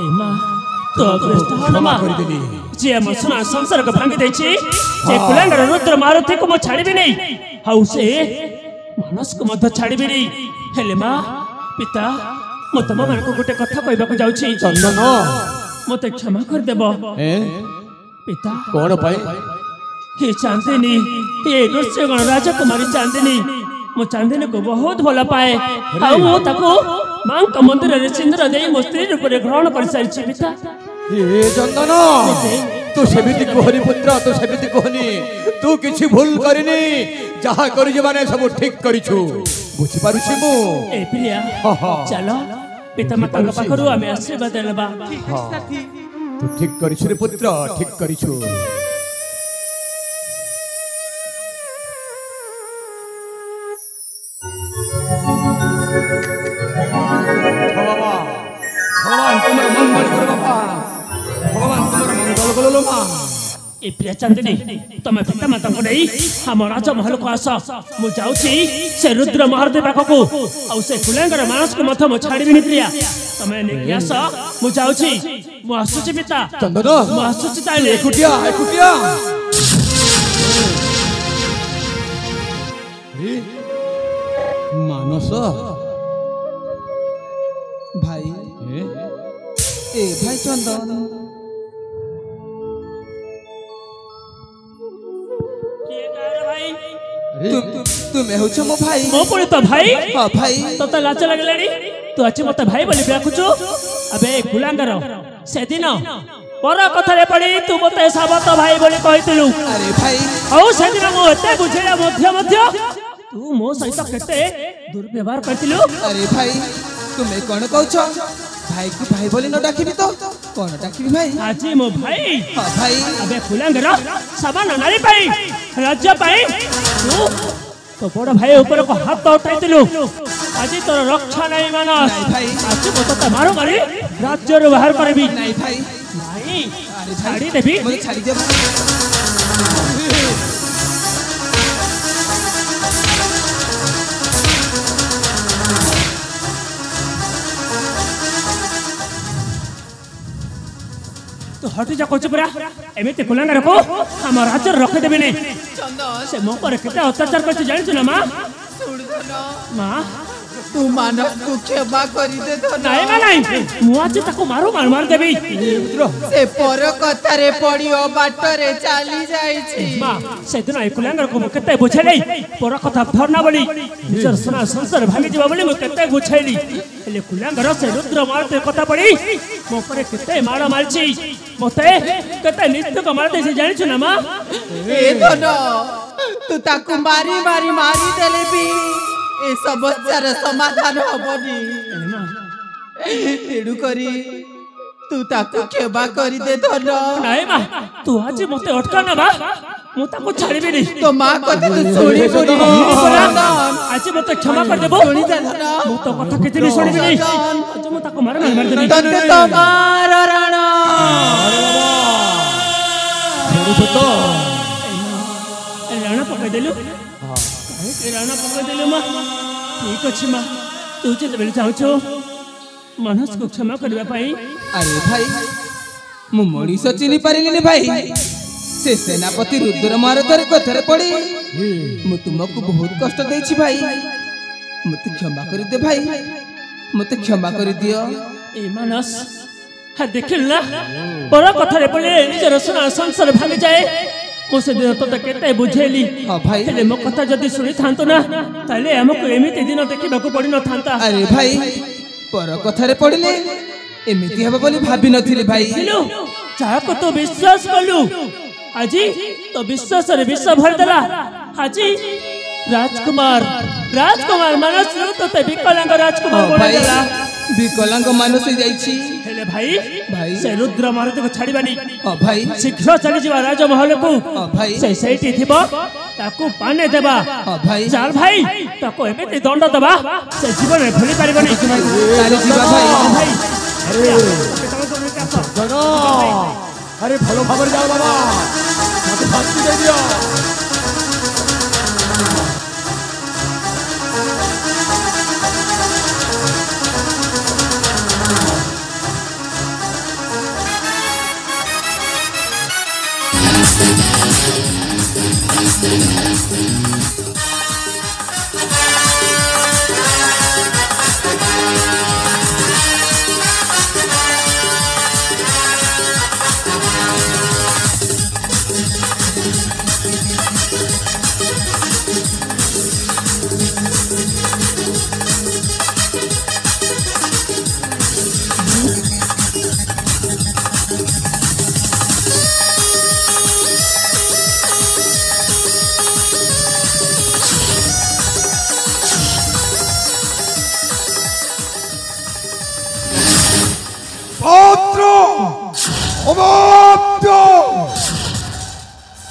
Speaker 2: ए माँ तो व्यस्त हो ना माँ
Speaker 3: देली
Speaker 2: जे हम सुना संसार को भांगी देछि जे कुलांगर रुद्र मारुति को म छाड़ीबी नहीं हाउ से मानस को मध्य छाड़ीबी नहीं हेले माँ पिता मो तम मान को गोटे कथा कहबा को जाउछि
Speaker 3: चंदन
Speaker 2: मते क्षमा कर देबो
Speaker 3: ए
Speaker 2: पिता
Speaker 3: कोन पाए
Speaker 2: हे चांदिनी ये नृत्य गण राजकुमारी चांदिनी मो चांदिनी को बहुत भला पाए हाउ मो ताको मां का मंदिर रे सिंदूर देई मो स्त्री रूप रे ग्रहण कर सारिछि पिता
Speaker 3: ए चंदन तू सेबिति कोहनी पुत्र तू सेबिति कोहनी तू किछि भूल करिनी जहा करि जे माने सब ठीक करिछु बुझि पारुछि मु
Speaker 2: ए प्रिया चलो पिता माता का पाखरु आमे आशीर्वाद लेबा
Speaker 3: तू ठीक करिछु रे पुत्र ठीक करिछु भगवान तुमर मंगल करो बाबा भगवान तुमर मंगल करो लो मां
Speaker 2: ए प्रिया चांदिनी तमे पिता माता को नहीं हम राज महल को आस मु जाउछी से रुद्र महादेव पाखको औ से कुलांगर मानस को मथ मो छाड़ीबिनी प्रिया तमे ने आस मु जाउछी मु आसुची पिता
Speaker 3: चंदन
Speaker 2: मु आसुची ताले
Speaker 3: एकुटिया मानस
Speaker 4: भाई ए भाई चंदन
Speaker 2: के रे भाई
Speaker 4: तुमे हो मो भाई
Speaker 2: मो पड़े तो भाई
Speaker 4: हाँ भाई
Speaker 2: तो लाज लगलानी तू अच्छी मत भाई बोली डाकुचु अबे कुलांगर से दिन पर कथा रे पड़ी तू मते साबत भाई बोली कहितलु
Speaker 4: अरे भाई
Speaker 2: औ से दिन मो एते बुझेला मध्य तू मो सहित केते दुर्व्यवहार करतिलु
Speaker 4: अरे भाई तुमे कौन कहछ भाई को भाई बोली न डाकिबी तो कौन डाकिबी भाई
Speaker 2: आज मो भाई
Speaker 4: हाँ भाई
Speaker 2: अबे कुलांगर साबान नारी पाई राज्य पाई तू तो बड़ भाई ऊपर को हाथ उठाइतिलु आज तोर रक्षा नहीं मानस
Speaker 4: नहीं भाई
Speaker 2: आज मो तो मारो करी राज्य रे बाहर करबी
Speaker 4: नहीं भाई
Speaker 2: नहीं
Speaker 4: अरे
Speaker 2: छाड़ी देबी
Speaker 4: मुझे छाड़ी दे
Speaker 2: तो हटी जा कोच पुरा एमिति कुलांगर को हम राज्य रखे देबी नहीं
Speaker 6: चंदन
Speaker 2: से मो पर केते अत्याचार करछ जानिछु ना मां
Speaker 6: सुन
Speaker 2: मां
Speaker 6: तू मानव को क्षमा करी दे धन
Speaker 2: ନାଇଁ ମା ନାଇଁ ମୁଁ ଆଜି ତାକୁ ମାର ଦେବି
Speaker 6: से पर कथारे पड़ी ओ बाटरे चाली जाईची
Speaker 2: ମା ସେଦିନ ଏ କୁଲାଙ୍ଗରକୁ ମୁଁ କେତେ ବୁଝେଇଲି ପର କଥା ଧରନା ବୋଲି ନିଜର ସୁନା ସଂସାର ଭାଙ୍ଗିଯିବ ବୋଲି ମୁଁ କେତେ ବୁଝେଇଲି ହେଲେ କୁଲାଙ୍ଗର ସେ ରୁଦ୍ର ମାଳତେ କଥା ପଡ଼ି ମୋ ଉପରେ କେତେ ମାଡ଼ ମାରିଛି ମତେ କେତେ ନିତ୍ୟକ ମାର ଦେଇଛି ଜାଣିଛୁ ନା ମା
Speaker 6: ए धन तू ताकू मारी मारी मारी देले भी ए समस्यार समाधान हबनी तेणु करी तू ताकू क्षमा करी दे धन
Speaker 2: ନାଇଁ ମା ତୁ ଆଜି ମତେ ଅଟକା ନା ମା ମୁଁ ତାକୁ ଛାଡ଼ିବିନି
Speaker 6: तो माँ कथी तू सुनी सुनी
Speaker 2: ଆଜି ମତେ କ୍ଷମା କରିଦେବୁ
Speaker 6: सुनी दे धन
Speaker 2: ମୁଁ ତ କଥା କିଛି ବି ଶୁଣିବିନି ଆଜି ମୁଁ ତାକୁ ମାରିଦେବି
Speaker 6: तते तमार रण
Speaker 2: ରାଣ ପକାଇଦେଲୁ କାହିଁକି ରାଣ ପକାଇଦେଲୁ ମା ଠିକ ଅଛି ମା ତୁ ଯେତେବେଳେ ଚାହୁଁଛୁ ମାନସକୁ କ୍ଷମା କରିବା ପାଇଁ
Speaker 4: अरे भाई मु मनीष चिन्ह पारिलिनी भाई से सेनापति रुद्र महारथर कथारे पड़ी मु तुमको बहुत कष्ट देछि भाई मते क्षमा कर दे भाई मते क्षमा कर दियो
Speaker 2: ए ମାନସ ଦେଖିଲୁ ନା ପର କଥାରେ ପଡ଼ିଲେ ନିଜର ସୁନା ସଂସାର ଭାଙ୍ଗିଯାଏ ମୁଁ ସେଦିନ ତୋତେ କେତେ ବୁଝେଇଲି
Speaker 4: हाँ भाई
Speaker 2: ହେଲେ ମୋ କଥା ଯଦି ଶୁଣିଥାନ୍ତୁ ନା ତାହେଲେ ଆମକୁ ଏମିତି ଦିନ ଦେଖିବାକୁ ପଡ଼ିନଥାନ୍ତା
Speaker 4: अरे भाई पर कथारे पड़िले एमिति हबो बोली भाबी नथिली भाई
Speaker 2: ଯାହାକୁ ତୁ ବିଶ୍ୱାସ କଲୁ ଆଜି ତ ବିଶ୍ୱାସରେ ବିଷ ଭରିଦେଲା ଆଜି ରାଜକୁମାର ମାନସରୁ ତୋତେ ବିକଳାଙ୍ଗ ରାଜକୁମାର ବନେଇଦେଲା
Speaker 4: विकलांग मानस जाइछि
Speaker 2: ହେଲେ ଭାଇ
Speaker 4: ଭାଇ
Speaker 2: ସେ ରୁଦ୍ର ମହାରଥୀକୁ ଛାଡ଼ିବାନି
Speaker 4: हाँ भाई
Speaker 2: ଶୀଘ୍ର ଚାଲିଯିବା ରାଜମହଲକୁ
Speaker 4: हाँ ଭାଇ
Speaker 2: ସେ ସେଇଠି ଥିବ ତାକୁ ପାନେ ଦେବା
Speaker 4: हाँ भाई
Speaker 2: ଚାଲ ଭାଇ ତାକୁ ଏମିତି ଦଣ୍ଡ ଦେବା ସେ ଜୀବନରେ ଭୁଲି ପାରିବନି
Speaker 4: ताले जीवा भाई
Speaker 2: ଭାଇ
Speaker 3: अरे भलो भाव जाओ बाबा मत फांसी दे दियो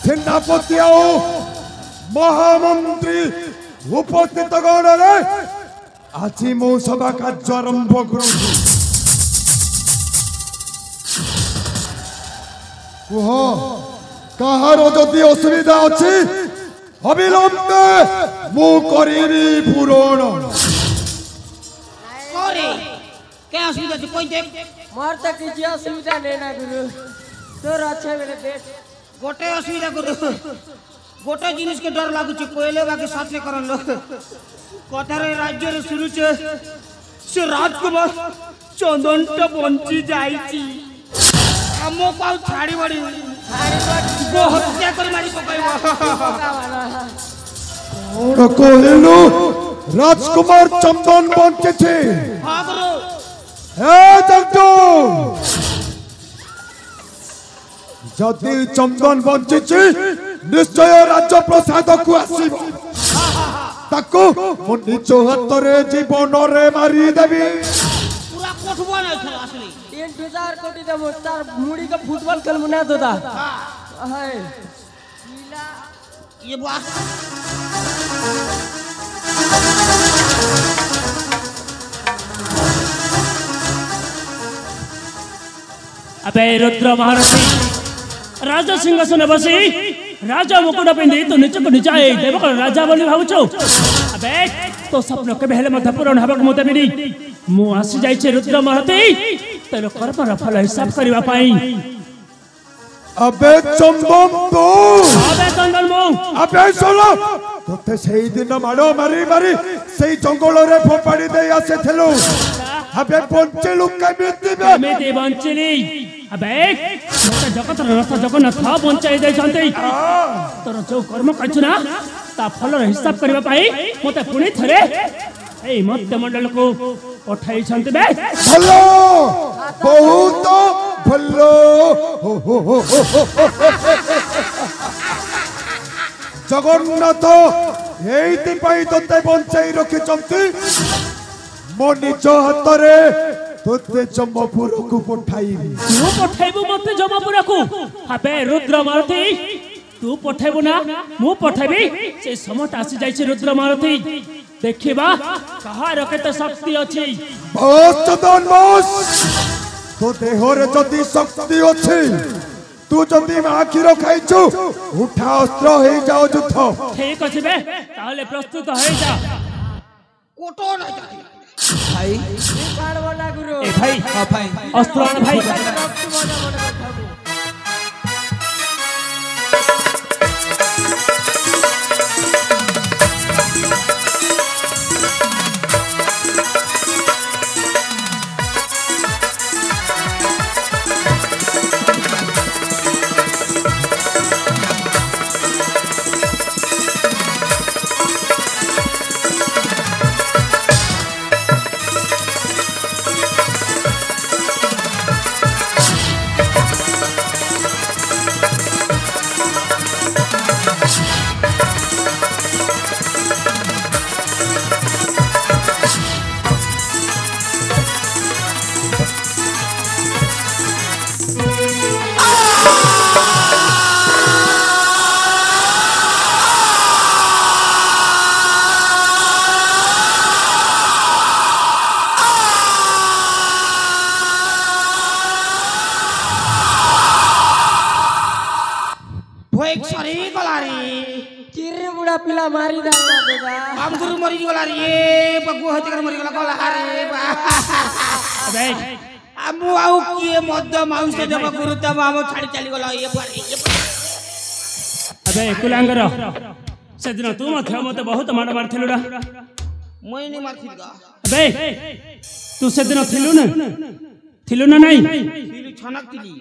Speaker 3: सेनापति महामंत्री उपस्थित गण आज मो सभा कार्य आरंभ करुँ कुह कहार जदि असुविधा अच्छी अविलंबे मु करी पूरण
Speaker 7: क्या असुविधा थी कोई देख
Speaker 8: मोर तो किसी असुविधा नहीं ना गुरु तोर अच्छे मेरे देश
Speaker 7: गोटे असुविधा गुरु गोटे जिनिस के डर लागुची पहले बाकी साथे करन लो कथारे राज्य रे सुरुचे से राजकुमार चंदनटा बंची जाईची हमो पाउ छाड़ी बड़ी गो हत्या कर मारी पकाइबो
Speaker 3: और कहलु राजकुमार चंदन बंचे छे
Speaker 7: हां गुरु
Speaker 3: हे जगतो जदि चंदन बंची निश्चय राज्य प्रसाद को आसीब ताको मो निज हाथ रे जीवन रे मारी देबी
Speaker 7: पूरा कोठबो नै छ असली
Speaker 8: 3000 कोटी दे तार मुड़ी का फुटबॉल खेल मुना दोदा हाय
Speaker 7: ये बात
Speaker 2: अबे रुद्र महारथी राजा सिंहासन बसी राजा मुकुट पिंधि तू निज को निजाए देवक राजा बोली भावुचो अबे तो स्वप्न के बेहले मध्य पूर्ण हबक मु देबिनी मु आसी जाइछे रुद्र महारथी तेरो कर्मर फल हिसाब करबा पाई
Speaker 3: अबे चंदन तू
Speaker 2: अबे चंदन मु
Speaker 3: अबे सुन तोते सेई दिन मारो मारी मारी सेई जंगल रे फोपाड़ी दे आसे थेलु अबे बंचेलु
Speaker 2: केमिति बंचिली अबे मते जगत रथ जगन्नाथ बंचाई दे छंती तोर जो कर्म कछु ना ता फल हिसाब करबा पाई मते पुणी थरे ए मत्य मंडल को पठाई छंती बे
Speaker 3: भलो बहुत भलो जगन्नाथ एइति पाई तोते बंचाई रखि चंती मो निज हाथ रे तोते जम्मपुर को पठाइबी
Speaker 2: तू पठाइबू मते जम्मपुर को अबे रुद्र मारुति तू पठाइबू ना मु पठाइबी से समट आसी जाइछे रुद्र मारुति देखिबा कहार केते शक्ति अछि
Speaker 3: बस चंदन बस तो देहरे जदि शक्ति अछि तू जदि आखिर खाइछु उठा अस्त्र हे जाओ युद्ध
Speaker 2: ठीक अछि बे ताले प्रस्तुत हो जा
Speaker 7: कोटो न
Speaker 4: भाई
Speaker 8: बाण बोला गुरु
Speaker 2: ए भाई
Speaker 4: हां भाई
Speaker 2: अस्त्र आन भाई
Speaker 8: पिला मारी डालना बेटा
Speaker 7: हम गुरु मरी गला रे बगु हते कर मरी गला गला अरे
Speaker 2: अबे
Speaker 7: हमु आउ किए मध्य माउस देव गुरु तब हम छाड़ी चली गला ये पर
Speaker 2: अबे कुलांगर सेदिन तू मते बहुत मार मारथिलुडा
Speaker 7: मैं नहीं मारथिगा
Speaker 2: अबे तू सेदिन थिलु ना नहीं
Speaker 7: थिलु छनक थिली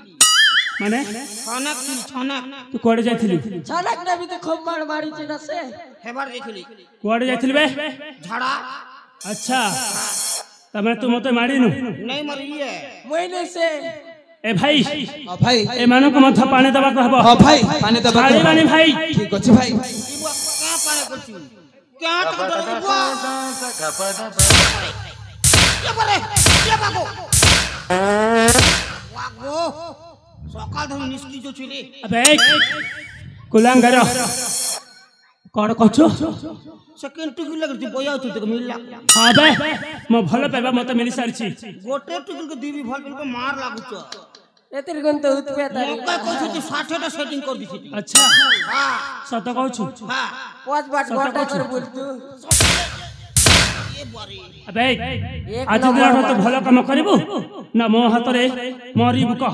Speaker 2: माने
Speaker 7: छनक
Speaker 2: तू कोड़े जाइथिलु
Speaker 8: छनक ना भी तो खूब मार मारी छी ना से
Speaker 7: हेबार देखली
Speaker 2: कोड़े जाइथिलु बे
Speaker 7: झाड़ा
Speaker 2: अच्छा तमे तू मते मारी नु
Speaker 7: नहीं मरी है
Speaker 8: मोइने से
Speaker 2: ए भाई
Speaker 4: भाई
Speaker 2: ए मानो को मथा पानी दबा को हबो
Speaker 4: हां भाई पानी दबा
Speaker 2: खाली बानी भाई
Speaker 4: ठीक अछि भाई
Speaker 7: क्या पानी करछु क्या टमाटर बुआ ये परे ये बागो वागो सकाल धम निस्की जो छिले
Speaker 2: अबे कुलांगर कोन कहछु
Speaker 7: सेकंड टुकुल लगती बोया तो मिलला
Speaker 2: हां बे म भलो पेबा मते मिली सारछि
Speaker 7: गोटे टुकुल के दीवी भल बिल को मार लागुछ
Speaker 8: एतिर गन तो उत्पे तारी
Speaker 7: मौका कहछु कि 60 टा सेटिंग कर दिछि
Speaker 2: अच्छा
Speaker 7: हां
Speaker 2: सत कहछु
Speaker 7: हां
Speaker 8: पांच बाट गोटा कर बोल तू
Speaker 7: ये बारी
Speaker 2: अबे आज दिन तो भलो काम करबो ना मो हाथ रे मरी बुक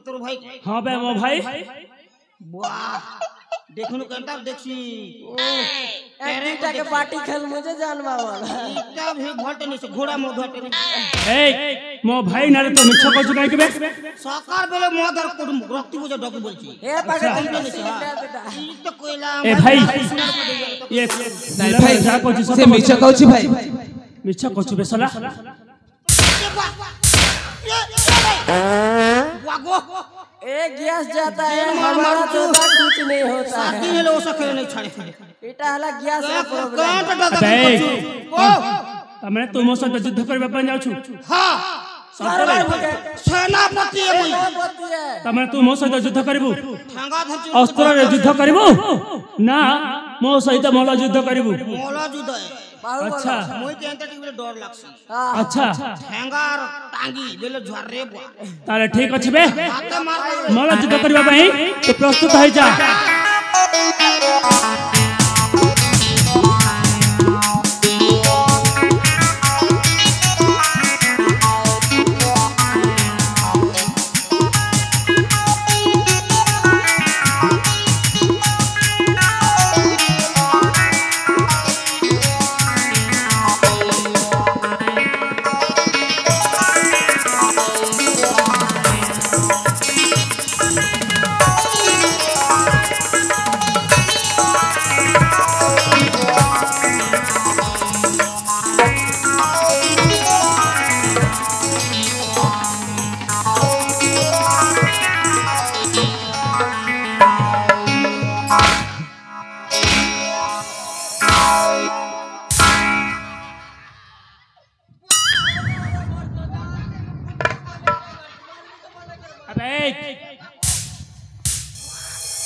Speaker 7: तोर भाई
Speaker 2: हां बे मो भाई
Speaker 7: वाह देखनु कंता देखसी
Speaker 8: एटा के पार्टी खेल मुझे जानवा वाला
Speaker 7: इटा भी भोट नहीं से घोड़ा मो धोटे
Speaker 2: ए मो भाई नारे तो मिछ कहछु काई के
Speaker 7: सकार बेले मो दर को रक्ति बुझे डक बोलची
Speaker 8: ए पागल बेटा
Speaker 7: ई तो कोइला
Speaker 2: ए भाई ये
Speaker 4: नहीं भाई
Speaker 2: जा कहछु
Speaker 4: से मिछ कहछि भाई
Speaker 2: मिछ कहछु बेसला
Speaker 7: वागो
Speaker 8: ए गैस जाता है हमारा तो कुछ नहीं होता है
Speaker 7: साथी ले ओसा खेले नहीं छाड़े
Speaker 8: एटा हला गैस का प्रॉब्लम
Speaker 7: अबे
Speaker 2: तमे तुम सहित युद्ध करबा पय जाउछु
Speaker 7: हां
Speaker 2: सतरे
Speaker 7: सेनापति है
Speaker 2: तमे तू मो सहित युद्ध करबू
Speaker 7: ठंगा धरछु
Speaker 2: अस्त्र रे युद्ध करबू ना मो सहित मोला युद्ध करबू
Speaker 7: मोला जुद है
Speaker 2: अच्छा
Speaker 7: मोय के अंत टिक डर लागसी
Speaker 2: अच्छा
Speaker 7: ठंगा टांगी बेले झर रे बुआ
Speaker 2: तारे ठीक अछि बे
Speaker 7: हाथ मार
Speaker 2: मोला युद्ध करबा पय तो प्रस्तुत होई जा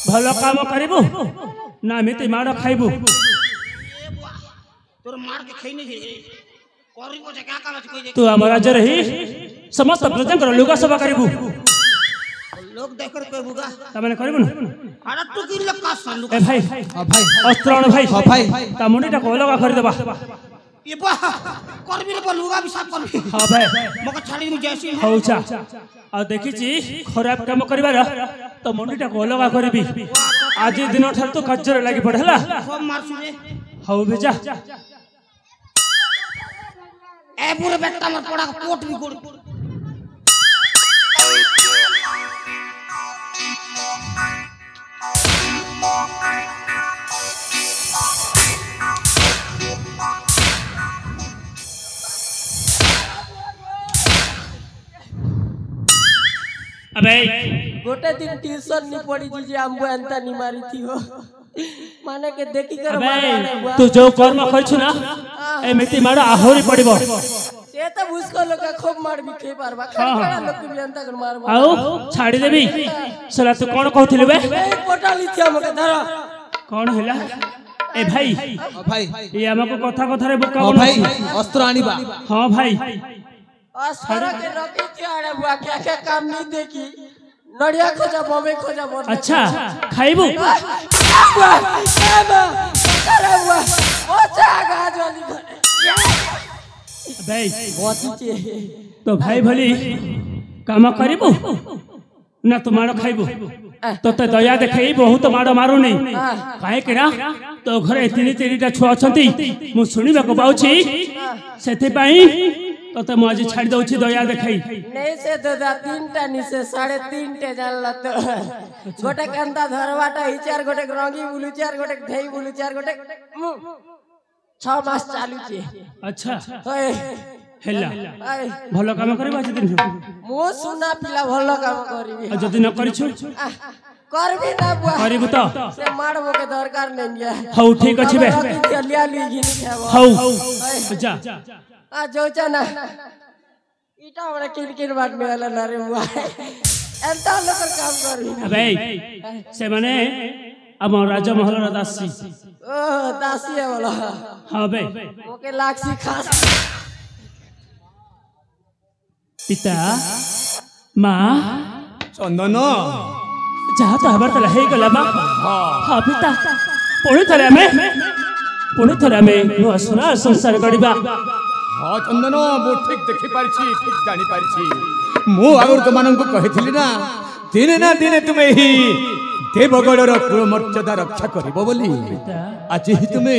Speaker 2: ଭଲ କାମ କରିବୁ ନା ଏମିତି ମାଡ଼ ଖାଇବୁ?
Speaker 7: তোর মারকে খেয়ে নিয়ে করিব যে কা কাজ কই দে
Speaker 2: ତୁ ଆମ ରାଜ୍ୟରେ ହିଁ ସମସ୍ତ ପ୍ରଜାଙ୍କର ଲୁଗା ସଫା କରିବୁ।
Speaker 7: লোক দেখর কইবুগা
Speaker 2: ତାମାନେ କରିବୁନି?
Speaker 7: আরে তু কি লোক কাজ সালু
Speaker 2: ଏ ଭାଇ
Speaker 4: ଭାଇ
Speaker 2: ଅସ୍ତ୍ର ଆଣ ଭାଇ ତା ମୁଣ୍ଡିଟାକୁ ଅଲଗା କରିଦେବା।
Speaker 7: এ বা করবি রে লুগা বি সাফ করবি
Speaker 2: ହଁ ଭାଇ
Speaker 7: মকে ছাড়ি মু যাইছি
Speaker 2: ହଉ ଯା। ଆଉ ଦେଖିଛି ଖରାପ କାମ କରିବାର ତ ମୁଣ୍ଡିଟାକୁ ଅଲଗା କରିବି। ଆଜି ଦିନ ଠାରୁ ତୁ କାର୍ଯ୍ୟରେ ଲାଗି ପଡ ହେଲା।
Speaker 7: সব মারছু রে
Speaker 2: ହଉ ବେ ଯା।
Speaker 7: এ পুরো বেটা আমার পড়া কোট বি কোট
Speaker 2: अबे
Speaker 8: गोटे दिन ट्यूशन नहीं पड़ी जी हमको अंता नहीं मारी थी हो माने के देखी कर मारने बुआ
Speaker 2: तू जो कर्म करछु ना एमिति माड़ आहोरी पड़िबो।
Speaker 8: से तो उसको लोग खूब मार भी खे पारबा खड़ा लोग भी अंता कर मारबा
Speaker 2: आओ छाड़ी देबी। सला तू कोन कहथिलु बे?
Speaker 8: पोटाली थी हमके धरा
Speaker 2: कोन हैला? ए भाई
Speaker 4: भाई
Speaker 2: ये हमको कथा कथा रे बोका
Speaker 4: भाई अस्त्र आनिबा।
Speaker 2: हां भाई
Speaker 8: सारा के रखी थी अरे बुआ क्या क्या काम नहीं देखी नड़िया खोजा बमे खोजा बोल
Speaker 2: अच्छा खाइबू
Speaker 8: बुआ अरे बुआ ओ जागा जल्दी
Speaker 2: भाई
Speaker 8: बहुत
Speaker 2: तो भाई भली काम करिबू ना तू माड़ खाइबू तोते दया देखई बहुत माड़ मारू नहीं काहे के ना तो घरे तीन तीनटा छुआ अछंती मु सुनिबा को पाउछी सेति पई तोते मु आज छाड़ दउछी दया देखई
Speaker 8: नहीं से दादा तीनटा निसे 3.5 जानला तो गोटे कंदा धरवाटा ही चार गोटे रंगी बुलु चार गोटे धई बुलु चार गोटे 6 मास चालू छे।
Speaker 2: अच्छा
Speaker 8: ओए
Speaker 2: हेला भलो काम करबा आज दिन
Speaker 8: मो सुना पिला भलो काम करबी
Speaker 2: जदी न करिछु
Speaker 8: करबी ना बुआ
Speaker 2: करिबु तो
Speaker 8: से मारबो के दरकार नहीं गया
Speaker 2: हौ ठीक अछि बे
Speaker 8: लिया ली घिन खाबो
Speaker 2: हौ जा
Speaker 8: आ जोचा ना इटा बड़ा किन बात में वाला ना रे बुआ एंता लोग काम करबी
Speaker 2: अबे से माने हम राजा महल दासी
Speaker 8: ओ दासी है बोला
Speaker 2: हां बे
Speaker 8: ओके लाक्सी खास
Speaker 2: पिता माँ
Speaker 3: चंदन
Speaker 2: जहाँ तो हमारे तला है गला माँ हाँ पिता पुणे थरे हमें नुआ सुना संसार गड़िबा
Speaker 3: हाँ चंदन मु ठीक देखि पारछि ठीक जानि पारछि मु आगर तुमनको कहिथिली ना दिने तुमे ही देवगढ़र कुल मर्यादा रक्षा करिबो बोली आज ही तुमे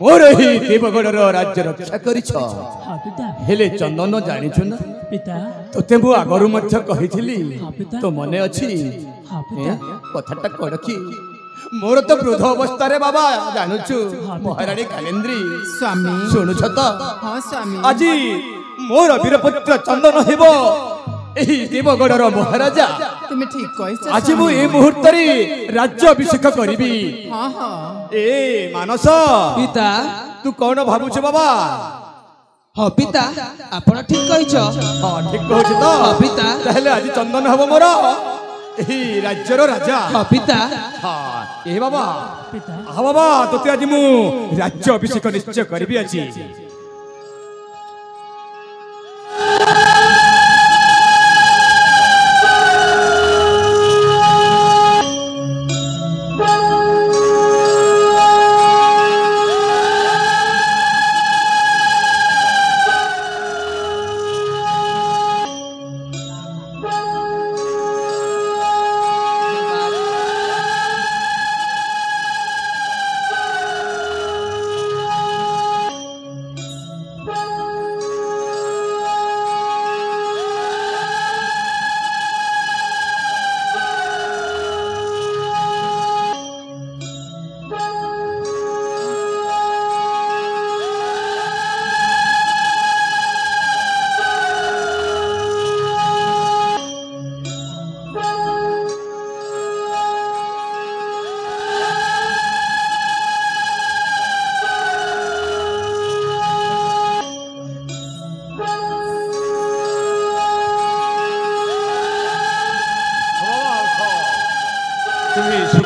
Speaker 3: मोर ही देवगढ़र राज्य रक्षा करिछ।
Speaker 2: हाँ पिता
Speaker 3: हेले चंदन जानिछु ना
Speaker 2: पिता
Speaker 3: तोते मु आगरु मध्य कहिथिली
Speaker 2: हाँ पिता
Speaker 3: तो मने अछि
Speaker 2: हाँ पिता
Speaker 3: कथाटा कण कि मोर तो वृद्ध अवस्था रे बाबा जानुछु महारानी कालेंद्री
Speaker 6: स्वामी
Speaker 3: सुनुछ तो
Speaker 6: हाँ स्वामी
Speaker 3: आज मोर वीरपुत्र चंदन हेबो एही देवगढ़र महाराजा।
Speaker 6: तुम्हें ठीक कहिस
Speaker 3: आज मु ए मुहूर्त रे राज्य अभिषेक करिबी।
Speaker 6: हाँ हाँ
Speaker 3: ए मानस
Speaker 4: पिता
Speaker 3: तू कौन भाबुछ बाबा?
Speaker 4: हाँ पिता आपण ठीक कहिछ।
Speaker 3: हाँ ठीक कहछ तो
Speaker 4: पिता
Speaker 3: ताहले आज चंदन हबो मोर एही राज्यर राजा।
Speaker 4: हाँ पिता
Speaker 3: हाँ ए बाबा
Speaker 2: पिता
Speaker 3: हाँ बाबा तोते आज मु राज्य अभिषेक निश्चय करिबी अछि।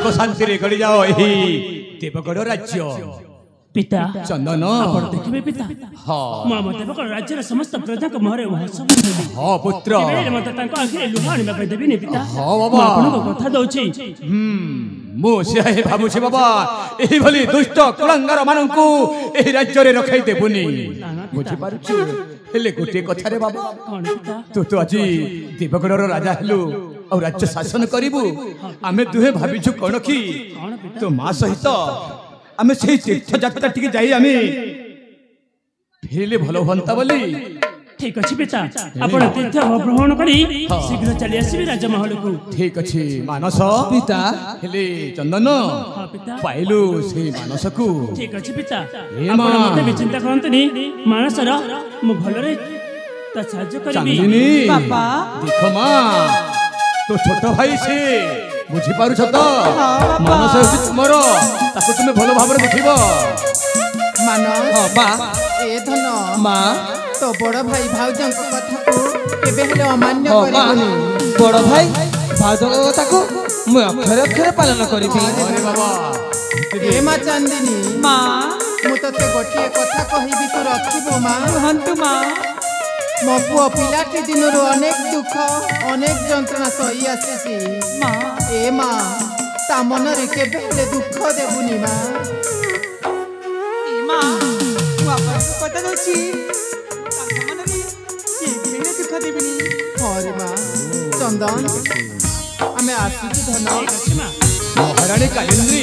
Speaker 1: सुख शांति रे गड़ी जाओ एही देवगढ़ राज्य
Speaker 2: पिता
Speaker 1: चंदन
Speaker 2: आपण देखिबे पिता
Speaker 1: हाँ
Speaker 2: मो मते देवगढ़ राज्यर समस्त प्रजा को मोहरे हसब देबी
Speaker 1: हाँ पुत्र
Speaker 2: केबे मते तांको आखिरे लुहा आनिबा पे देबी ने पिता
Speaker 1: हाँ बाबा
Speaker 2: आपण को कथा दउछि
Speaker 1: मो से भाबुछि बाबा एही भली दुष्ट कुलंगार माननकु एही राज्य रे रखाई देबुनी बुझि पारुछु हेले गोटे कथा रे बाबा
Speaker 2: कोन पिता
Speaker 1: तू तो आज देवगढ़ राजा हेलु और राज्य शासन करिबु आमे दुहे भाबिछु कोन की तो मां सहित आमे सेही तीर्थ यात्रा टिके जाई आमे फेले भलो हंता बोली
Speaker 2: ठीक अछि पिता आपण तीर्थ भ्रमण करी शीघ्र चली आसीबे राजमहल को
Speaker 1: ठीक अछि मानस
Speaker 4: पिता
Speaker 1: हेले चंदन
Speaker 2: हां पिता
Speaker 1: पाइलु सेही मानस को
Speaker 2: ठीक अछि पिता
Speaker 1: ए
Speaker 2: आपण
Speaker 1: मां।
Speaker 2: मते चिंता करंतनी मानसर मु भलरे ता साहाय्य करिबी
Speaker 1: चांदिनी
Speaker 6: बापा
Speaker 1: देखो मां तो छोट भाई से बुझी पारु छ तो मानस होछि तुमर ताको तुमे भलो भाबरे देखिबो
Speaker 6: मानस
Speaker 4: हाँ बा
Speaker 6: ए धन
Speaker 4: माँ
Speaker 6: तो बड़ भाई भाउजଙ୍କ कथाକୁ କେବେ ହେଲେ ଅମାନ୍ୟ
Speaker 4: हाँ बा
Speaker 6: କରିବୁନି
Speaker 4: बड़ भाई भाଉଜଙ୍କ କଥାକୁ ମୁଁ ଅକ୍ଷରେ ଅକ୍ଷରେ ପାଳନ କରିବି
Speaker 1: अरे बाबा
Speaker 6: ଏ ମା ଚାନ୍ଦିନୀ
Speaker 4: ମା
Speaker 6: ମୁଁ ତତେ ଗୋଟିଏ କଥା କହିବି ତୁ ରଖିବୁ ମା
Speaker 4: କୁହନ୍ତୁ ମା
Speaker 6: ମୋ ପୁଅ ପିଲାଟି ଦିନରୁ ଅନେକ ଦୁଃଖ ଅନେକ ଯନ୍ତ୍ରଣା ସହି ଆସିଛି
Speaker 4: ମା
Speaker 6: ଏ ମା ତା ମନରେ କେବେ ହେଲେ ଦୁଃଖ ଦେବୁନି ମା
Speaker 4: ମା ମୁଁ ଆପଣଙ୍କୁ କଥା ଦଉଛି ତାଙ୍କ ମନରେ କେବେ ଦୁଃଖ ଦେବିନି
Speaker 6: ହରେ ମା ଚନ୍ଦନ ଆମେ ଆସୁଛୁ ଧନ
Speaker 1: महारानी कालिंदी